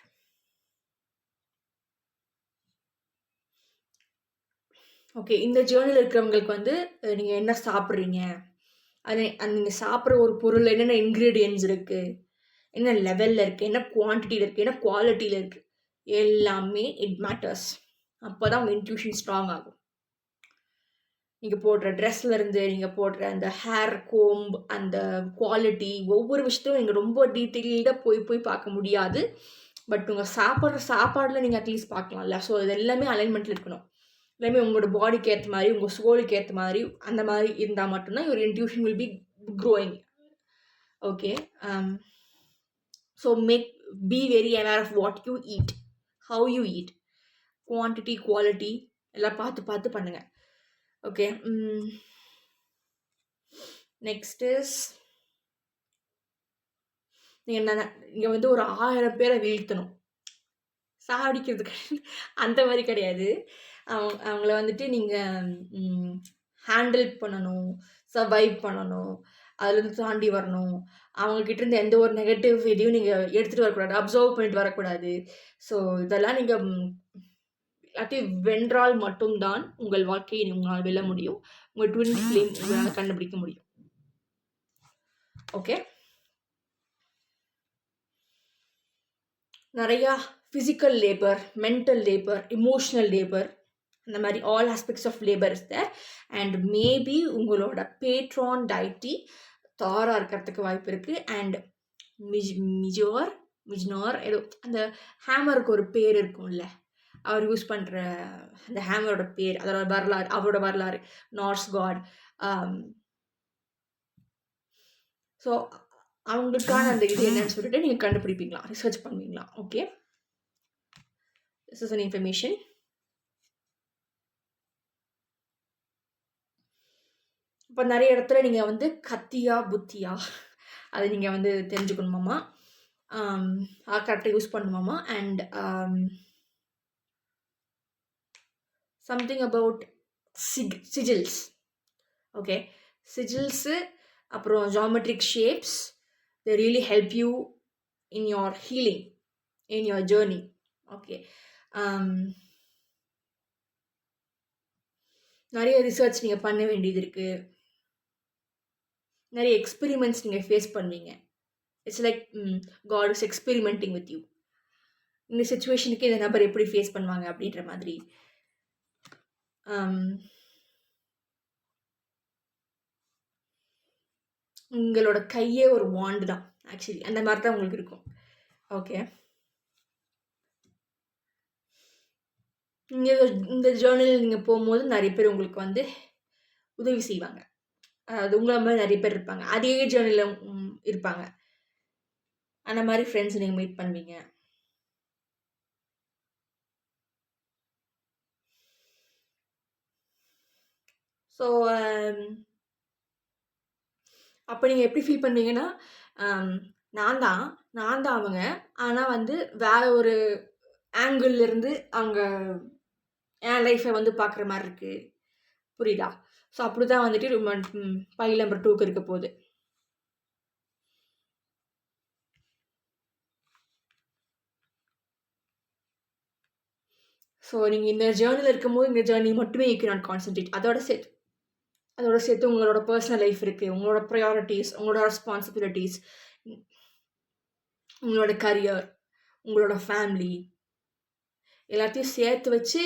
Okay, இந்த ஜேர்னியில் இருக்கிறவங்களுக்கு வந்து நீங்கள் என்ன சாப்பிட்றீங்க, அது நீங்கள் சாப்பிட்ற ஒரு பொருள் என்னென்ன இன்க்ரீடியன்ட்ஸ் இருக்குது, என்ன லெவலில் இருக்குது, என்ன குவான்டிட்டியில் இருக்குது, என்ன குவாலிட்டியில் இருக்குது, எல்லாமே இட் மேட்டர்ஸ். அப்போ தான் உங்கள் இன்ட்யூஷன் ஸ்ட்ராங் ஆகும். நீங்கள் போடுற ட்ரெஸ்லேருந்து நீங்கள் போடுற அந்த ஹேர் கோம்ப், அந்த குவாலிட்டி, ஒவ்வொரு விஷயத்தையும் நீங்கள் ரொம்ப டீட்டெயில்டாக போய் பார்க்க முடியாது. பட் உங்கள் சாப்பிட்ற சாப்பாடில் நீங்கள் அட்லீஸ்ட் பார்க்கலாம்ல. ஸோ இது எல்லாமே அலைன்மெண்ட்டில் இருக்கணும். எல்லாமே உங்களோட பாடிக்கு ஏற்ற மாதிரி, உங்கள் சோலுக்கு ஏற்ற மாதிரி, அந்த மாதிரி இருந்தால் மட்டும்தான் your intuition will be growing. Okay, so be very aware of what you eat, how you eat, quantity, quality எல்லாம் பார்த்து பண்ணுங்க. ஓகே, நெக்ஸ்ட் இஸ் நீங்கள் வந்து ஒரு 1000 பேரை வீழ்த்தணும், சாடிக்கிறதுக்கு அந்த மாதிரி கிடையாது. அவங்கள வந்துட்டு நீங்கள் ஹேண்டில் பண்ணணும், சர்வைவ் பண்ணணும், அதுலேருந்து தாண்டி வரணும். அவங்கக்கிட்டேருந்து எந்த ஒரு நெகட்டிவ் இதையும் நீங்கள் எடுத்துகிட்டு வரக்கூடாது, அப்சர்வ் பண்ணிட்டு வரக்கூடாது. ஸோ இதெல்லாம் நீங்கள் எல்லாத்தையும் வென்றால் மட்டும்தான் உங்கள் வாழ்க்கையை உங்களால் வெல்ல முடியும், உங்கள் ட்வின் ஃப்ளேம் உங்களால் கண்டுபிடிக்க முடியும். ஓகே, நிறையா physical labour, mental labour, emotional labour, அந்த மாதிரி all aspects of labour is there. And maybe உங்களோட பேட்ரான் டைட்டி தாராக இருக்கிறதுக்கு வாய்ப்பு இருக்குது. அண்ட் மிஜ்னார் ஏதோ அந்த ஹேமருக்கு ஒரு பேர் இருக்கும்ல, அவர் யூஸ் பண்ணுற அந்த ஹேமரோட பேர், அதோட வரலாறு, அவரோட வரலாறு, நார்ஸ் காட். ஸோ அவங்களுக்கான அந்த இது என்னன்னு சொல்லிட்டு நீங்கள் கண்டுபிடிப்பீங்களா, ரிசர்ச் பண்ணுவீங்களா? Okay, this is an information. இப்போ நிறைய இடத்துல நீங்கள் வந்து கத்தியா புத்தியா அதை நீங்கள் வந்து தெரிஞ்சுக்கணுமாமா, கரெக்டாக யூஸ் பண்ணணுமாமா. And something about sigils. Okay, sigils அப்புறம் geometric shapes, they really help you in your healing, in your journey. Okay, நிறைய ரிசர்ச் நீங்கள் பண்ண வேண்டியது இருக்குது, நிறைய எக்ஸ்பெரிமெண்ட்ஸ் நீங்கள் ஃபேஸ் பண்ணுவீங்க. It's like God is experimenting with you. இந்த சுச்சுவேஷனுக்கு இந்த நபர் எப்படி ஃபேஸ் பண்ணுவாங்க அப்படின்ற மாதிரி. உங்களோட கையே ஒரு வாண்டு தான் ஆக்சுவலி, அந்த மாதிரி தான் உங்களுக்கு இருக்கும். ஓகே, இந்த ஜேர்னல் நீங்கள் போகும்போது நிறைய பேர் உங்களுக்கு வந்து உதவி செய்வாங்க. அது உங்களை மாதிரி நிறைய பேர் இருப்பாங்க, அதே ஜேர்னலில் இருப்பாங்க. அந்த மாதிரி ஃப்ரெண்ட்ஸ் நீங்கள் மீட் பண்ணுவீங்க. ஸோ அப்போ நீங்கள் எப்படி ஃபீல் பண்ணுவீங்கன்னா, நான் தான் அவங்க, ஆனால் வந்து வேறு ஒரு ஆங்கிள்லேருந்து அவங்க என் லைஃப்பை வந்து பார்க்குற மாதிரி இருக்குது. புரியுதா? ஸோ அப்படி தான் வந்துட்டு ரொம்ப பைல் நம்பர் 2க்கு இருக்க போகுது. ஸோ நீங்கள் இந்த ஜேர்னியில் இருக்கும்போது இந்த ஜேர்னி மட்டுமே யூ கேன் நாட் கான்சன்ட்ரேட். அதோட சேர்த்து உங்களோட பர்சனல் லைஃப் இருக்குது, உங்களோட ப்ரையாரிட்டிஸ், உங்களோட ரெஸ்பான்சிபிலிட்டிஸ், உங்களோட கரியர், உங்களோட ஃபேமிலி, எல்லாத்தையும் சேர்த்து வச்சு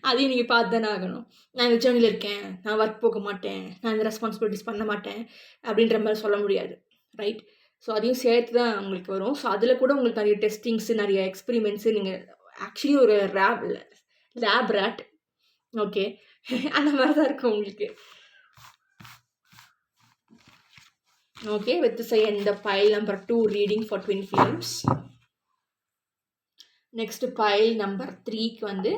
அதையும் நீங்கள் பார்த்து தானே ஆகணும். நான் இந்த ஜேர்னியில் இருக்கேன், நான் ஒர்க் போக மாட்டேன், நான் இந்த ரெஸ்பான்சிபிலிட்டிஸ் பண்ண மாட்டேன் அப்படின்ற மாதிரி சொல்ல முடியாது, ரைட்? ஸோ அதையும் சேர்த்து தான் உங்களுக்கு வரும். ஸோ அதில் கூட உங்களுக்கு நிறைய டெஸ்டிங்ஸு, நிறைய எக்ஸ்பெரிமெண்ட்ஸு, நீங்கள் ஆக்சுவலி ஒரு லேப் ரேட். ஓகே, அந்த மாதிரி தான் இருக்கும் உங்களுக்கு. Okay, with this I end the pile number 2 reading for twin flames. Next pile number 3க்கு வந்து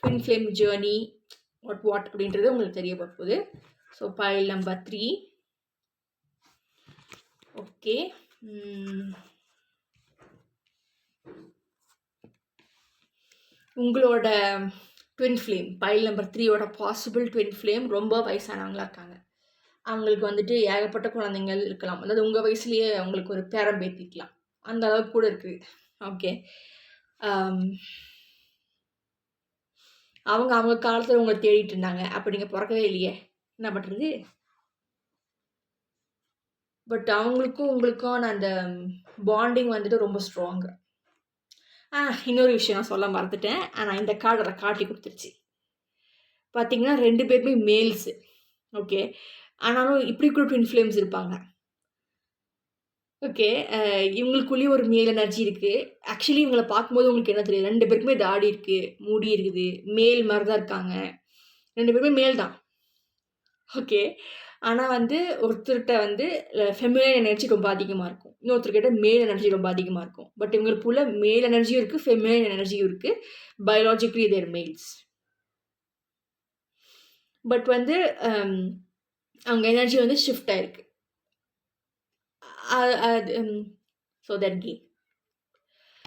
twin flame journey what அப்படின்றது உங்களுக்கு தெரிய போகுது. So pile number 3. ஓகே, உங்களோட ட்வின் ஃப்ளேம் பைல் நம்பர் 3யோட பாசிபிள் ட்வின் ஃப்ளேம் ரொம்ப வயசானவங்களா இருக்காங்க. அவங்களுக்கு வந்துட்டு ஏகப்பட்ட குழந்தைங்கள் இருக்கலாம், அதாவது உங்கள் வயசுலேயே அவங்களுக்கு ஒரு பேரம் பேத்திக்கலாம், அந்த அளவுக்கு கூட இருக்குது. ஓகே, அவங்க காலத்தில் உங்களை தேடிட்டு இருந்தாங்க, அப்போ நீங்கள் பிறக்கவே இல்லையே, என்ன பண்ணுறது? பட் அவங்களுக்கும் உங்களுக்கான அந்த பாண்டிங் வந்துட்டு ரொம்ப ஸ்ட்ராங்கு. இன்னொரு விஷயம் நான் சொல்ல மறந்துட்டேன், ஆனால் இந்த கார்டை காட்டி கொடுத்துருச்சு. பார்த்தீங்கன்னா 2 பேருமே மேல்ஸு. ஓகே, ஆனாலும் இப்படி கூட ட்வின் ஃப்ளேம்ஸ் இருப்பாங்க. ஓகே, இவங்களுக்குள்ளேயும் ஒரு மேல் எனர்ஜி இருக்குது. ஆக்சுவலி இவங்களை பார்க்கும்போது உங்களுக்கு என்ன தெரியும், 2 பேருக்குமே தாடி இருக்குது, முடி இருக்குது, மேல் மாதிரி தான் இருக்காங்க, 2 பேருமே மேல் தான். ஓகே, ஆனால் வந்து ஒருத்தர்கிட்ட வந்து ஃபெமினைன் எனர்ஜி ரொம்ப அதிகமாக இருக்கும், இன்னொருத்தர்கிட்ட மேல் எனர்ஜி ரொம்ப அதிகமாக இருக்கும். பட் இவங்களுக்குள்ள மேல் எனர்ஜியும் இருக்குது, ஃபெமினைன் எனர்ஜியும் இருக்குது. Biologically there males. பட் வந்து அவங்க எனர்ஜி வந்து ஷிஃப்ட் ஆகிருக்கு. So that K.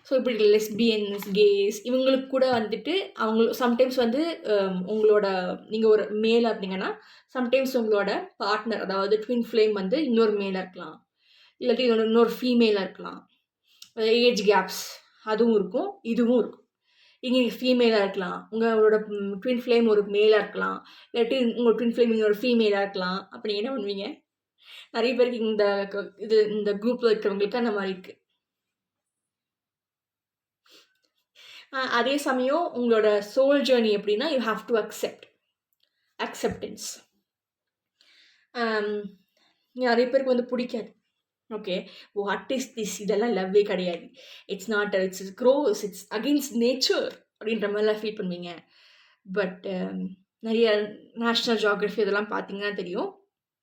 ஸோ இப்படி லெஸ்பியன்ஸ், கேஸ், இவங்களுக்கு கூட வந்துட்டு அவங்க சம்டைம்ஸ் வந்து உங்களோட நீங்கள் ஒரு மேலாக இருந்தீங்கன்னா சம்டைம்ஸ் உங்களோட பார்ட்னர், அதாவது ட்வின் ஃப்ளேம் வந்து இன்னொரு மேலாக இருக்கலாம், இல்லாட்டி இன்னொரு ஃபீமேலாக இருக்கலாம். ஏஜ் கேப்ஸ் அதுவும் இருக்கும், இதுவும் இருக்கும். இங்கே ஃபீமேலாக இருக்கலாம், உங்களோட ட்வின் ஃப்ளேம் ஒரு மேலாக இருக்கலாம், இல்லாட்டி உங்கள் ட்வின் ஃப்ளேம் இன்னொரு ஃபீமேலாக இருக்கலாம். அப்போ நீங்கள் என்ன பண்ணுவீங்க? நிறைய பேருக்கு இந்த குரூப்பில் இருக்கிறவங்களுக்கு அந்த மாதிரி இருக்குது. அதே சமயம் உங்களோட சோல் ஜேர்னி எப்படின்னா யூ ஹாவ் டு அக்செப்டன்ஸ். நிறைய பேருக்கு வந்து பிடிக்காது. ஓகே, வாட் இஸ் திஸ், இதெல்லாம் லவ்வே கிடையாது, it's not, it's gross, it's against nature அப்படின்ற மாதிரிலாம் ஃபீல் பண்ணுவீங்க. பட் நிறைய நேஷ்னல் ஜியாகிரஃபி இதெல்லாம் பார்த்தீங்கன்னா தெரியும்,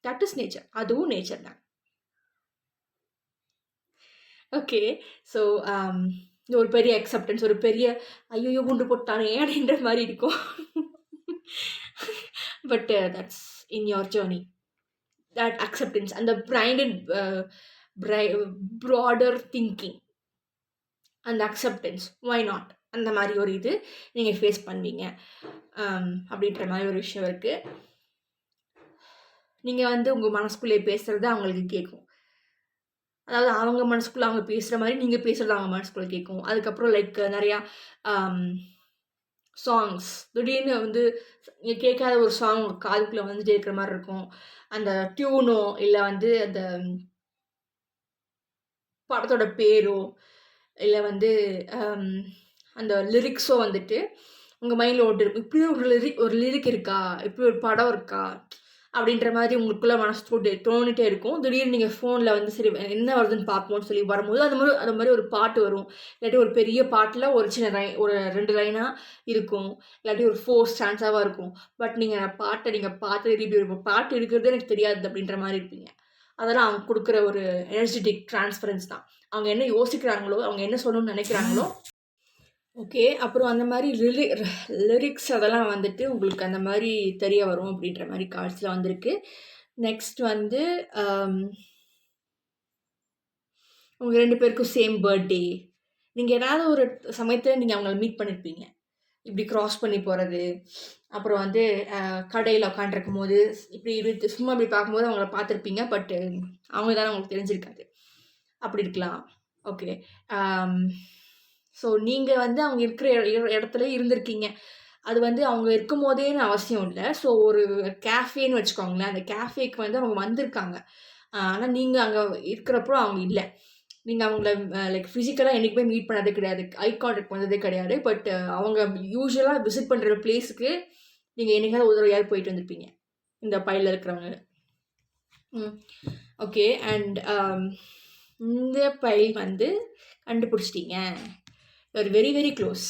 தட் இஸ் நேச்சர், அதுவும் நேச்சர் தான். ஓகே, ஸோ ஒரு பெரிய அக்செப்டன்ஸ், ஒரு பெரிய ஐயோ குண்டு போட்டானே அப்படின்ற மாதிரி இருக்கும். But that's in your journey, that acceptance and the broader thinking and acceptance, why not, அந்த மாதிரி ஒரு இது நீங்கள் ஃபேஸ் பண்ணுவீங்க அப்படின்ற மாதிரி ஒரு விஷயம் இருக்குது. நீங்கள் வந்து உங்கள் மனசுக்குள்ளே பேசுகிறது அவங்களுக்கு கேட்கும். அதாவது அவங்க மனசுக்குள்ளே அவங்க பேசுகிற மாதிரி நீங்கள் பேசுகிறது அவங்க மனசுக்குள்ளே கேட்கும். அதுக்கப்புறம் லைக் நிறையா சாங்ஸ், திடீர்னு வந்து நீங்கள் கேட்காத ஒரு சாங் காதுக்குள்ளே வந்துட்டே இருக்கிற மாதிரி இருக்கும். அந்த டியூனோ இல்லை வந்து அந்த படத்தோட பேரோ இல்லை வந்து அந்த லிரிக்ஸோ வந்துட்டு உங்கள் மைண்டில் ஓட்டு இருக்கும். இப்படி ஒரு லிரிக் இருக்கா, இப்படி ஒரு படம் இருக்கா அப்படின்ற மாதிரி உங்களுக்குள்ளே மனசு போட்டு தோணிட்டே இருக்கும். திடீர்னு நீங்கள் ஃபோனில் வந்து சரி என்ன வருதுன்னு பார்ப்போம்னு சொல்லி வரும்போது அது மாதிரி ஒரு பாட்டு வரும். இல்லாட்டி ஒரு பெரிய பாட்டில் ஒரு சின்ன ஒரு 2 லைனாக இருக்கும், இல்லாட்டி ஒரு 4 ஸ்டான்ஸாவாக இருக்கும். பட் நீங்கள் பாட்டை பார்த்து ரிவ்யூ இருக்கும், பாட்டு இருக்கிறது எனக்கு தெரியாது அப்படின்ற மாதிரி இருப்பீங்க. அதெல்லாம் அவங்க கொடுக்குற ஒரு எனர்ஜெட்டிக் டிரான்ஸ்பரன்ஸ் தான். அவங்க என்ன யோசிக்கிறாங்களோ, அவங்க என்ன சொல்லணும்னு நினைக்கிறாங்களோ. ஓகே, அப்புறம் அந்த மாதிரி லிரிக்ஸ் அதெல்லாம் வந்துட்டு உங்களுக்கு அந்த மாதிரி தெரிய வரும் அப்படின்ற மாதிரி கார்ட்ஸில் வந்திருக்கு. நெக்ஸ்ட் வந்து உங்கள் 2 பேருக்கும் சேம் பர்த்டே. நீங்கள் ஏதாவது ஒரு சமயத்தில் நீங்கள் அவங்கள மீட் பண்ணியிருப்பீங்க, இப்படி க்ராஸ் பண்ணி போகிறது. அப்புறம் வந்து கடையில் உட்காண்டிருக்கும் போது இப்படி சும்மா இப்படி பார்க்கும்போது அவங்கள பார்த்துருப்பீங்க, பட் அவங்க தானே உங்களுக்கு தெரிஞ்சிருக்காது, அப்படி இருக்கலாம். ஓகே, ஸோ நீங்கள் வந்து அவங்க இருக்கிற இடத்துல இருந்திருக்கீங்க. அது வந்து அவங்க இருக்கும் போதேன்னு அவசியம் இல்லை. ஸோ ஒரு கேஃபேன்னு வச்சுக்கோங்களேன், அந்த கேஃபேக்கு வந்து அவங்க வந்திருக்காங்க, ஆனால் நீங்கள் அங்கே இருக்கிறப்போ அவங்க இல்லை. நீங்கள் அவங்கள லைக் ஃபிசிக்கலாக என்றைக்குமே மீட் பண்ணதே கிடையாது, ஐ கான்டாக்ட் பண்ணதே கிடையாது. பட் அவங்க யூஸ்வலாக விசிட் பண்ணுற பிளேஸுக்கு நீங்கள் என்னைக்காவது உதவியாவது போயிட்டு வந்திருப்பீங்க, இந்த பையில் இருக்கிறவங்க. ஓகே, அண்ட் இந்த பைல் வந்து கண்டுபிடிச்சிட்டிங்க, you're very very close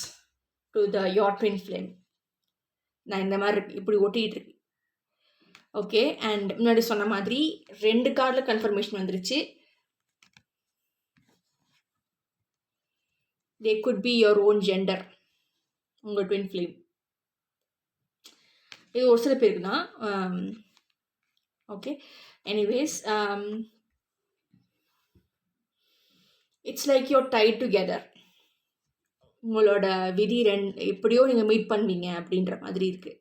to your twin flame. நான் இந்த மாதிரி இப்படி ஒட்டிகிட்டு இருக்கு. ஓகே, அண்ட் முன்னாடி சொன்ன மாதிரி 2 கார்டில் கன்ஃபர்மேஷன் வந்துருச்சு. they could be your own gender, உங்கள் ட்வின் ஃப்ளேம். இது ஒரு சில பேருக்கு தான். Okay, anyways it's like you're tied together. உங்களோட விதி எப்படியோ நீங்கள் மீட் பண்ணுவீங்க அப்படின்ற மாதிரி இருக்குது.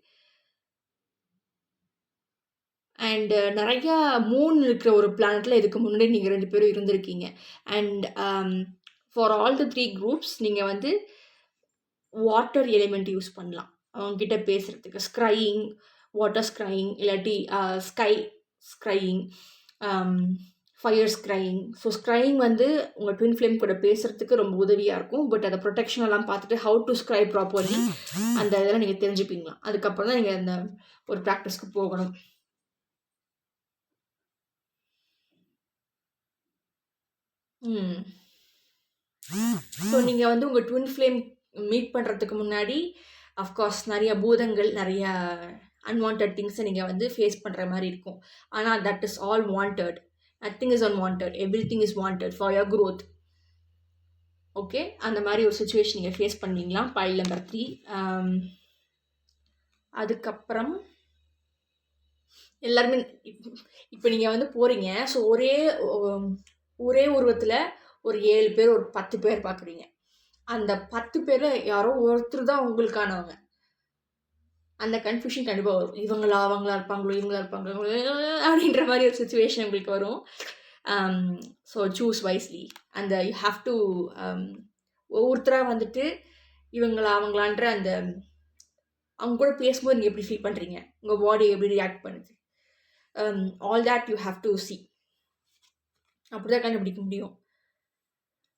அண்ட் நிறையா மூன் இருக்கிற ஒரு பிளானட்டில் இதுக்கு முன்னாடி நீங்கள் 2 பேரும் இருந்திருக்கீங்க. And for all the 3 groups நீங்கள் வந்து வாட்டர் எலிமெண்ட் யூஸ் பண்ணலாம் அவங்கக்கிட்ட பேசுகிறதுக்கு. ஸ்க்ரையிங், வாட்டர் ஸ்க்ரையிங், இல்லாட்டி ஸ்கை ஸ்க்ரையிங், ஃபயர் ஸ்க்ரையிங். ஸோ ஸ்க்ரையிங் வந்து உங்கள் ட்வின் ஃப்ளேம் கூட பேசுகிறதுக்கு ரொம்ப உதவியாக இருக்கும். பட் அதை ப்ரொடெக்ஷனெல்லாம் பார்த்துட்டு ஹவு டு ஸ்க்ரை ப்ராப்பர்லி அந்த இதெல்லாம் நீங்கள் தெரிஞ்சுப்பீங்களா. அதுக்கப்புறம் தான் நீங்கள் அந்த ஒரு ப்ராக்டிஸ்க்கு போகணும். ஸோ நீங்கள் வந்து உங்கள் ட்வின் ஃப்ளேம் மீட் பண்ணுறதுக்கு முன்னாடி அஃப்கோர்ஸ் நிறைய பூதங்கள், நிறைய அன்வான்ட் திங்ஸை நீங்கள் வந்து ஃபேஸ் பண்ணுற மாதிரி இருக்கும். ஆனால் that is all wanted, nothing is unwanted, every thing is wanted for your growth. Okay, அந்த மாதிரி ஒரு சுச்சுவேஷன் நீங்கள் ஃபேஸ் பண்ணுவீங்களா, பைல் நம்பர் 3. அதுக்கப்புறம் எல்லாருமே இப்போ நீங்கள் வந்து போகிறீங்க. ஸோ ஒரே உருவத்தில் ஒரு 7 பேர், ஒரு 10 பேர் பார்க்குறீங்க. அந்த 10 பேரில் யாரோ ஒருத்தர் தான் உங்களுக்கானவங்க. அந்த கன்ஃபியூஷன் கண்டிப்பாக வரும். அவங்களா இருப்பாங்களோ அப்படின்ற மாதிரி ஒரு சுச்சுவேஷன் உங்களுக்கு வரும். So choose wisely. அந்த யூ ஹாவ் டு ஒவ்வொருத்தராக வந்துட்டு அவங்களான்ற அந்த அவங்க கூட பேசும்போது நீங்கள் எப்படி ஃபீல் பண்ணுறீங்க, உங்கள் பாடி எப்படி ரியாக்ட் பண்ணுது, all that you have to C. அப்படி தான் கண்டுபிடிக்க முடியும்.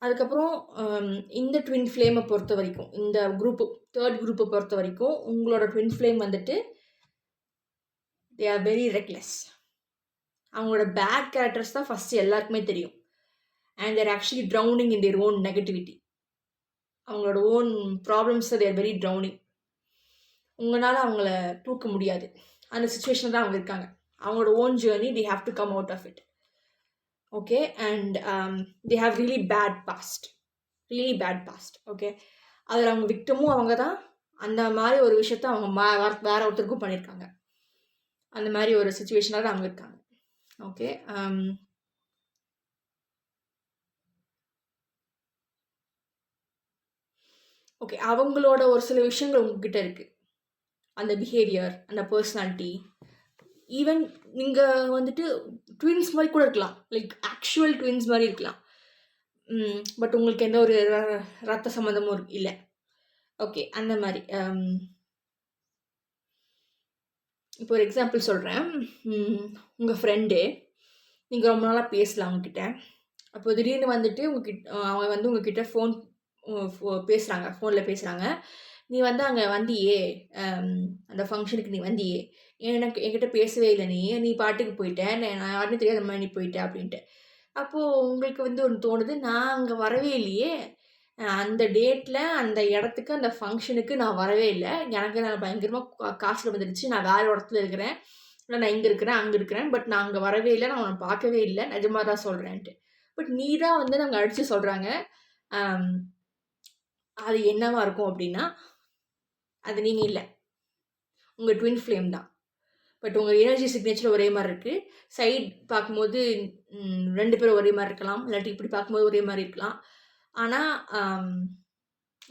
அதுக்கப்புறம் இந்த ட்வின் ஃப்ளேமை பொறுத்த வரைக்கும், இந்த குரூப்பு 3rd குரூப்பை பொறுத்த வரைக்கும், உங்களோட ட்வின் ஃப்ளேம் வந்துட்டு தே ஆர் வெரி ரெக்லெஸ். அவங்களோட பேட் கேரக்டர்ஸ் தான் ஃபஸ்ட்டு எல்லாருக்குமே தெரியும். And they're actually drowning in their own negativity. அவங்களோட ஓன் ப்ராப்ளம்ஸை தேர் வெரி ட்ரௌனிங். உங்களால் அவங்கள தூக்க முடியாது. அந்த சுச்சுவேஷனில் தான் அவங்க இருக்காங்க. அவங்களோட own journey they have to come out of it. Okay, and they have really bad past. Okay, அதில் அவங்க விக்டமும் அவங்க தான். அந்த மாதிரி ஒரு விஷயத்த அவங்க வேற ஒருத்தருக்கும் பண்ணியிருக்காங்க. அந்த மாதிரி ஒரு சுச்சுவேஷனாக தான் அவங்க இருக்காங்க. ஓகே, ஓகே, அவங்களோட ஒரு சில விஷயங்கள் உங்ககிட்ட இருக்குது. அந்த பிஹேவியர், அந்த பர்சனாலிட்டி, ஈவன் நீங்கள் வந்துட்டு ட்வின்ஸ் மாதிரி கூட இருக்கலாம், லைக் ஆக்சுவல் ட்வின்ஸ் மாதிரி இருக்கலாம். பட் உங்களுக்கு எந்த ஒரு ரத்த சம்மந்தமும் இல்லை. ஓகே, அந்த மாதிரி. இப்போ ஒரு எக்ஸாம்பிள் சொல்கிறேன். உங்கள் ஃப்ரெண்டு, நீங்கள் ரொம்ப நாளாக பேசலாம் அவங்கக்கிட்ட. அப்போ திடீர்னு வந்துட்டு அவங்க வந்து உங்ககிட்ட பேசுகிறாங்க, ஃபோனில் பேசுகிறாங்க. நீ வந்து அங்கே வந்தியே, அந்த ஃபங்க்ஷனுக்கு நீ வந்தியே, என்கிட்ட பேசவே இல்லை, நீ பாட்டுக்கு போயிட்ட, நான் யாருன்னு தெரியாத மாதிரி நீ போயிட்ட அப்படின்ட்டு. அப்போது உங்களுக்கு வந்து ஒன்று தோணுது, நான் அங்கே வரவே இல்லையே, அந்த டேட்டில் அந்த இடத்துக்கு அந்த ஃபங்க்ஷனுக்கு நான் வரவே இல்லை, எனக்கு நான் பயங்கரமாக காசில் வந்துடுச்சு, நான் வேறு இடத்துல இருக்கிறேன், இல்லை நான் இங்கே இருக்கிறேன் அங்கே இருக்கிறேன், பட் நான் அங்கே வரவே இல்லை, நான் உன்னை பார்க்கவே இல்லை, நிஜமாக தான் சொல்கிறேன்ட்டு. பட் நீ தான் வந்து நாங்கள் அடித்து சொல்கிறாங்க. அது என்னவா இருக்கும் அப்படின்னா, அது நீங்கள் இல்லை, உங்கள் ட்வின் ஃப்ளேம் தான். பட் உங்கள் எனர்ஜி சிக்னேச்சர் ஒரே மாதிரி இருக்குது. சைட் பார்க்கும்போது 2 பேரும் ஒரே மாதிரி இருக்கலாம், இல்லாட்டி இப்படி பார்க்கும்போது ஒரே மாதிரி இருக்கலாம். ஆனால்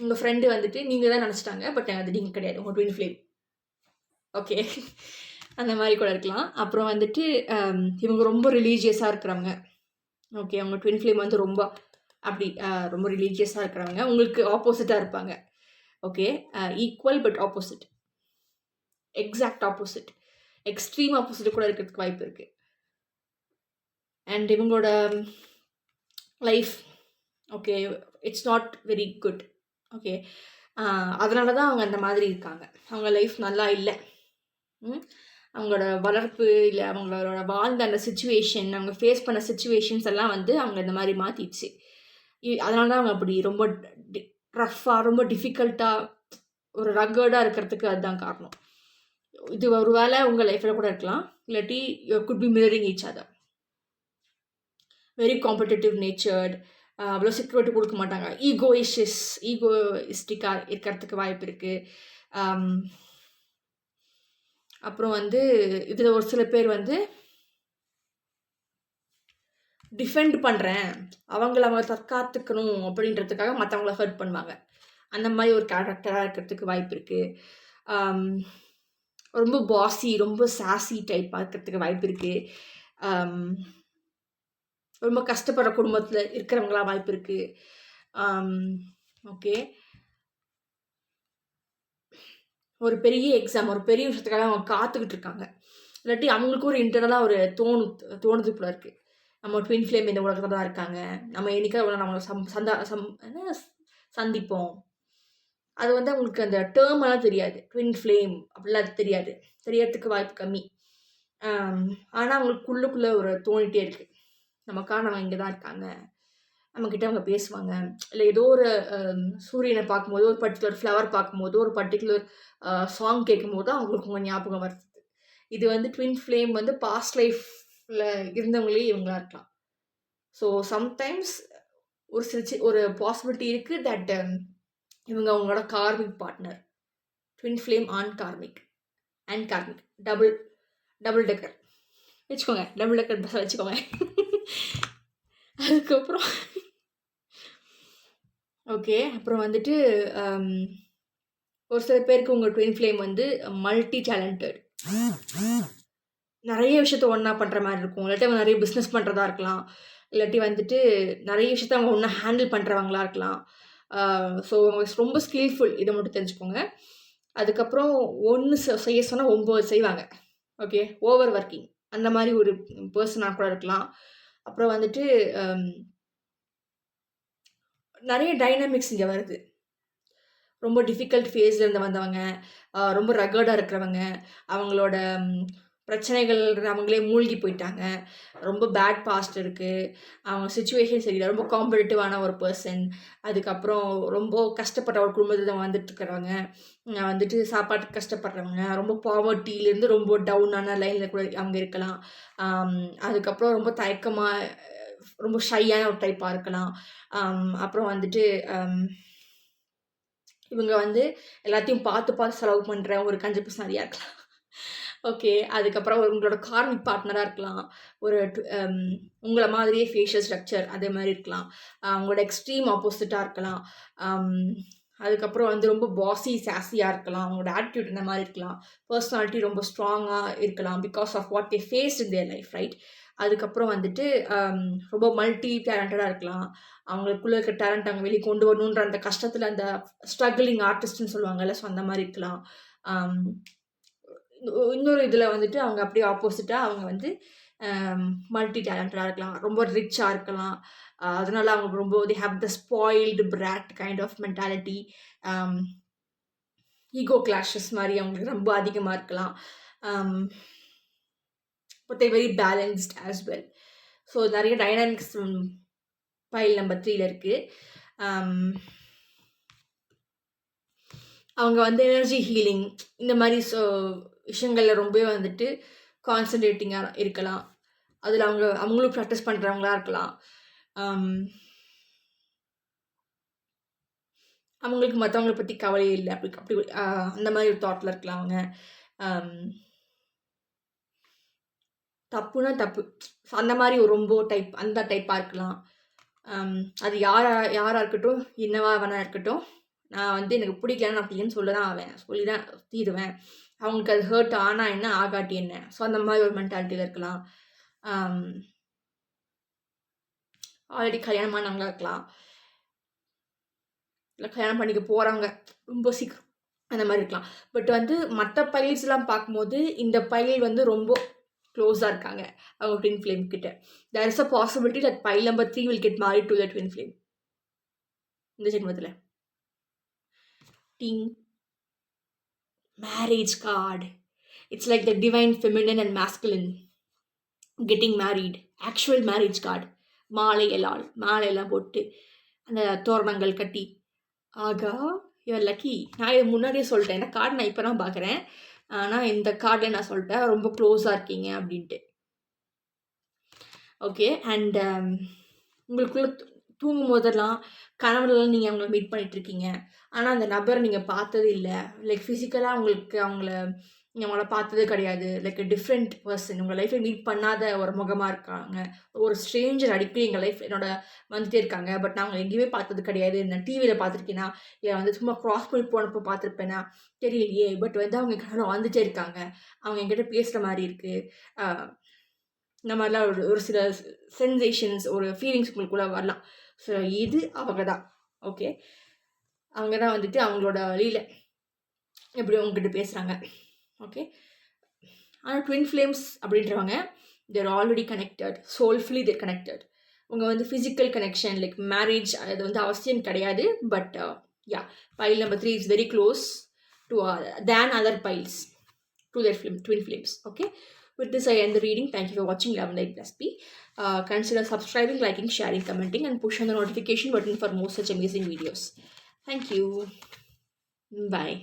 உங்கள் ஃப்ரெண்டு வந்துட்டு நீங்கள் தான் நினச்சிட்டாங்க, பட் அது நீங்கள் கிடையாது, உங்கள் ட்வின் ஃப்ளேம். ஓகே, அந்த மாதிரி கூட இருக்கலாம். அப்புறம் வந்துட்டு இவங்க ரொம்ப ரிலீஜியஸாக இருக்கிறவங்க. ஓகே, அவங்க ட்வின் ஃப்ளேம் வந்து ரொம்ப ரொம்ப ரிலீஜியஸாக இருக்கிறவங்க, உங்களுக்கு ஆப்போசிட்டாக இருப்பாங்க. Okay, equal but opposite, exact opposite, extreme opposite கூட இருக்கிறதுக்கு வாய்ப்பு இருக்குது. அண்ட் இவங்களோட life, okay, it's not very good. Okay, அதனால தான் அவங்க அந்த மாதிரி இருக்காங்க. அவங்க லைஃப் நல்லா இல்லை. அவங்களோட வளர்ப்பு இல்லை, அவங்களோட வாழ்ந்த அந்த சுச்சுவேஷன், அவங்க ஃபேஸ் பண்ண சுச்சுவேஷன்ஸ் எல்லாம் வந்து அவங்க இந்த மாதிரி மாற்றிடுச்சு. அதனால தான் அவங்க அப்படி ரொம்ப ரஃப்பாக, ரொம்ப டிஃபிகல்ட்டாக, ஒரு ரக்கர்டாக இருக்கிறதுக்கு அதுதான் காரணம். இது ஒரு வேளை உங்கள் லைஃப்பில் கூட இருக்கலாம், இல்லாட்டி you could B mirroring each other. Very competitive natured, அவ்வளோ செக்யூரிட்டி கொடுக்க மாட்டாங்க, ஈகோயிஸ்டிக்காக இருக்கிறதுக்கு வாய்ப்பு இருக்குது. அப்புறம் வந்து இதில் ஒரு சில பேர் வந்து டிஃபெண்ட் பண்ணுறேன், அவங்க தற்காத்துக்கணும் அப்படின்றதுக்காக மற்றவங்கள ஹர்ட் பண்ணுவாங்க. அந்த மாதிரி ஒரு கேரக்டராக இருக்கிறதுக்கு வாய்ப்பு இருக்குது. ரொம்ப பாசி, ரொம்ப சாசி டைப்பாக இருக்கிறதுக்கு வாய்ப்பு இருக்குது. ரொம்ப கஷ்டப்படுற குடும்பத்தில் இருக்கிறவங்களா வாய்ப்பு இருக்குது. ஓகே, ஒரு பெரிய எக்ஸாம், ஒரு பெரிய விஷயத்துக்காக அவங்க காத்துக்கிட்டு இருக்காங்க, இல்லாட்டி அவங்களுக்கும் ஒரு இன்டர்னலாக ஒரு தோணுது போல இருக்குது, நம்ம ட்வின் ஃப்ளேம் இந்த உலகத்தில் தான் இருக்காங்க, நம்ம என்னைக்காக நம்ம சந்திப்போம். அது வந்து அவங்களுக்கு அந்த டேர்மெல்லாம் தெரியாது, ட்வின் ஃப்ளேம் அப்படிலாம் அது தெரியாது, தெரியறதுக்கு வாய்ப்பு கம்மி. ஆனால் அவங்களுக்குள்ளே ஒரு தோணிகிட்டே இருக்குது, நமக்காக இங்கே தான் இருக்காங்க, நம்மக்கிட்ட அவங்க பேசுவாங்க. இல்லை ஏதோ ஒரு சூரியனை பார்க்கும்போது, ஒரு பர்டிகுலர் ஃப்ளவர் பார்க்கும்போது, ஒரு பர்டிகுலர் சாங் கேட்கும்போது அவங்களுக்கு உங்கள் ஞாபகம் வருது. இது வந்து ட்வின் ஃப்ளேம் வந்து பாஸ்ட் லைஃப்பில் இருந்தவங்களே இவங்களா இருக்கலாம். ஸோ சம்டைம்ஸ் ஒரு பாசிபிலிட்டி இருக்குது தட் இவங்க அவங்களோட karmic partner, twin flame and karmic double decker வச்சுக்கோங்க, டபுள் டெக்கர் பஸ்ஸை வச்சுக்கோங்க. அதுக்கப்புறம் ஓகே, அப்புறம் வந்துட்டு ஒரு சில பேருக்கு உங்கள் ட்வின் ஃப்ளேம் வந்து மல்டி டேலண்டட், நிறைய விஷயத்த ஒன்றா பண்ணுற மாதிரி இருக்கும், இல்லாட்டி அவங்க நிறைய பிஸ்னஸ் பண்ணுறதா இருக்கலாம், இல்லாட்டி வந்துட்டு நிறைய விஷயத்த அவங்க ஒன்றா ஹேண்டில் பண்ணுறவங்களா இருக்கலாம். ஸோ அவங்க ரொம்ப ஸ்கில்ஃபுல், இதை மட்டும் தெரிஞ்சுக்கோங்க. அதுக்கப்புறம் ஒன்று செய்ய சொன்னால் 9 செய்வாங்க. ஓகே, ஓவர் ஒர்க்கிங், அந்த மாதிரி ஒரு பர்சனாக கூட இருக்கலாம். அப்புறம் வந்துட்டு நிறைய டைனமிக்ஸ் இங்கே வருது. ரொம்ப டிஃபிகல்ட் ஃபேஸ்ல இருந்து வந்தவங்க, ரொம்ப ரகர்டா இருக்கிறவங்க, அவங்களோட பிரச்சனைகள் அவங்களே மூழ்கி போயிட்டாங்க. ரொம்ப பேட் பாஸ்ட் இருக்கு. அவங்க சிச்சுவேஷன் சரியில்ல. ரொம்ப காம்படிட்டிவான ஒரு பெர்சன். அதுக்கப்புறம் ரொம்ப கஷ்டப்பட்ட ஒரு குடும்பத்தில வந்துட்டு இருக்கிறவங்க. வந்துட்டு சாப்பாட்டுக்கு கஷ்டப்படுறவங்க. ரொம்ப பாவர்ட்டிலேருந்து ரொம்ப டவுனான லைன்ல கூட அவங்க இருக்கலாம். அதுக்கப்புறம் ரொம்ப தயக்கமா, ரொம்ப ஷையான ஒரு டைப்பா இருக்கலாம். அப்புறம் வந்துட்டு இவங்க வந்து எல்லாத்தையும் பார்த்து பார்த்து செலவு பண்ற ஒரு கஞ்சப்பிசுனாரியா இருக்கலாம். ஓகே. அதுக்கப்புறம் உங்களோட கார்மிக் பார்ட்னரா இருக்கலாம். ஒரு உங்கள மாதிரியே ஃபேஷியல் ஸ்ட்ரக்சர் அதே மாரி இருக்கலாம். உங்களோட எக்ஸ்ட்ரீம் ஆப்போசிட்டா இருக்கலாம். அதுக்கப்புறம் வந்து ரொம்ப பாஸி, சாஸியா இருக்கலாம். அவங்களோட ஆட்டிட்யூட் இந்த மாரி இருக்கலாம். பெர்சனாலிட்டி ரொம்ப ஸ்ட்ராங்கா இருக்கலாம். Because of what they faced in their life, right? அதுக்கப்புறம் வந்துட்டு ரொம்ப மல்டி டேலண்டடா இருக்கலாம். அவங்களுக்குள்ள இருக்க டேலண்ட் அவங்க வெளிய கொண்டு வரணுன்ற அந்த கஷ்டத்துல அந்த ஸ்ட்ரகிளிங் ஆர்டிஸ்ட்ன்னு சொல்லுவாங்கல்ல. ஸோ அந்த மாரி இருக்கலாம். அம் இன்னொரு இதில வந்துட்டு அவங்க அப்படியே ஆப்போசிட்டா அவங்க வந்து மல்டி டேலண்டடா இருக்கலாம். ரொம்ப ரிச்சா இருக்கலாம். அதனால அவங்க ரொம்ப they have the spoiled brat kind of mentality. Ego clashes மாரி அவங்களுக்கு ரொம்ப அதிகமா இருக்கலாம். But they very balanced as well. So நிறைய டைனாமிக்ஸ் பைல் நம்பர் 3ல இருக்கு. அவங்க வந்து எனர்ஜி ஹீலிங் இந்த மாதிரி விஷயங்கள்ல ரொம்பவே வந்துட்டு கான்சன்ட்ரேட்டிங்காக இருக்கலாம். அதில் அவங்களும் ப்ராக்டிஸ் பண்ணுறவங்களா இருக்கலாம். அவங்களுக்கு மற்றவங்கள பற்றி கவலையே இல்லை. அப்படி அப்படி அந்த மாதிரி ஒரு தாட்டில் இருக்கலாம் அவங்க. தப்புனா தப்பு. அந்த மாதிரி ஒரு ரொம்ப அந்த டைப்பாக இருக்கலாம். அது யாராக இருக்கட்டும், என்னவா வேணா இருக்கட்டும், நான் வந்து எனக்கு பிடிக்கலன்னு நான் இல்லைன்னு சொல்ல தான் ஆவேன். சொல்லி தான் தீருவேன். அவங்களுக்கு அது ஹர்ட் ஆனா என்ன, ஆகாட்டி என்ன. ஸோ அந்த மாதிரி ஒரு மென்டாலிட்டியில் இருக்கலாம். ஆல்ரெடி கல்யாணமானவங்களா இருக்கலாம். இல்லை கல்யாணம் பண்ணிக்க போகிறவங்க ரொம்ப சீக்கிரம் அந்த மாதிரி இருக்கலாம். பட் வந்து மற்ற பைல்ஸ்லாம் பார்க்கும்போது இந்த பைல் வந்து ரொம்ப க்ளோஸாக இருக்காங்க அவங்க ட்வின் ஃப்ளேம் கிட்ட. There is a possibility that pile number 3 will get married to the twin flame இந்த ஜென்மத்தில். Ting. Marriage card. It's like the divine feminine and masculine getting married. Actual marriage card. மாலையெல்லாம் போட்டு அந்த தோரணங்கள் கட்டி. ஆகா, you are lucky. நான் இதை முன்னாடியே சொல்லிட்டேன். இந்த கார்டு நான் இப்போ தான் பார்க்குறேன். ஆனால் இந்த கார்டில் நான் சொல்லிட்டேன் ரொம்ப க்ளோஸாக இருக்கீங்க அப்படின்ட்டு. ஓகே. அண்ட் உங்களுக்குள்ள தூங்கும் போதெல்லாம் கனவுலலாம் நீங்கள் அவங்கள மீட் பண்ணிகிட்ருக்கீங்க. ஆனால் அந்த நபரை நீங்கள் பார்த்தது இல்லை. லைக் ஃபிசிக்கலாக அவங்கள பார்த்ததே கிடையாது. லைக் டிஃப்ரெண்ட் பர்சன் உங்கள் லைஃப்பில் மீட் பண்ணாத ஒரு முகமாக இருக்காங்க. ஒரு ஸ்ட்ரேஞ்சர் அடிக்கடி எங்கள் லைஃப் வந்துட்டே இருக்காங்க. பட் நான் அவங்க எங்கேயுமே பார்த்தது கிடையாது. நான் டிவியில் பார்த்துருக்கேனா, இல்லை வந்து சும்மா க்ராஸ் பண்ணி போனப்போ பார்த்துருப்பேனா தெரியலையே. பட் வந்து அவங்க கனவு வந்துட்டே இருக்காங்க. அவங்க என்கிட்ட பேசுகிற மாதிரி இருக்குது. இந்த மாதிரிலாம் ஒரு சில சென்சேஷன்ஸ், ஒரு ஃபீலிங்ஸ் உங்களுக்குள்ளே வரலாம். ஸோ இது அவங்க தான். ஓகே. அவங்க தான் வந்துட்டு அவங்களோட வழியில் எப்படி உங்ககிட்ட பேசுகிறாங்க. ஓகே. ஆனால் ட்வின் ஃப்ளேம்ஸ் அப்படின்றவங்க தேர் ஆல்ரெடி கனெக்டட். சோல்ஃபுல்லி தேர் கனெக்டட். உங்க வந்து ஃபிசிக்கல் கனெக்ஷன் லைக் மேரேஜ் அது வந்து அவசியம் கிடையாது. But yeah, pile number 3 is very close to then other piles to their twin flames. Okay. With this, I end the reading. Thank you for watching Love Light Plus P. Consider subscribing, liking, sharing, commenting, and push on the notification button for more such amazing videos. Thank you. Bye.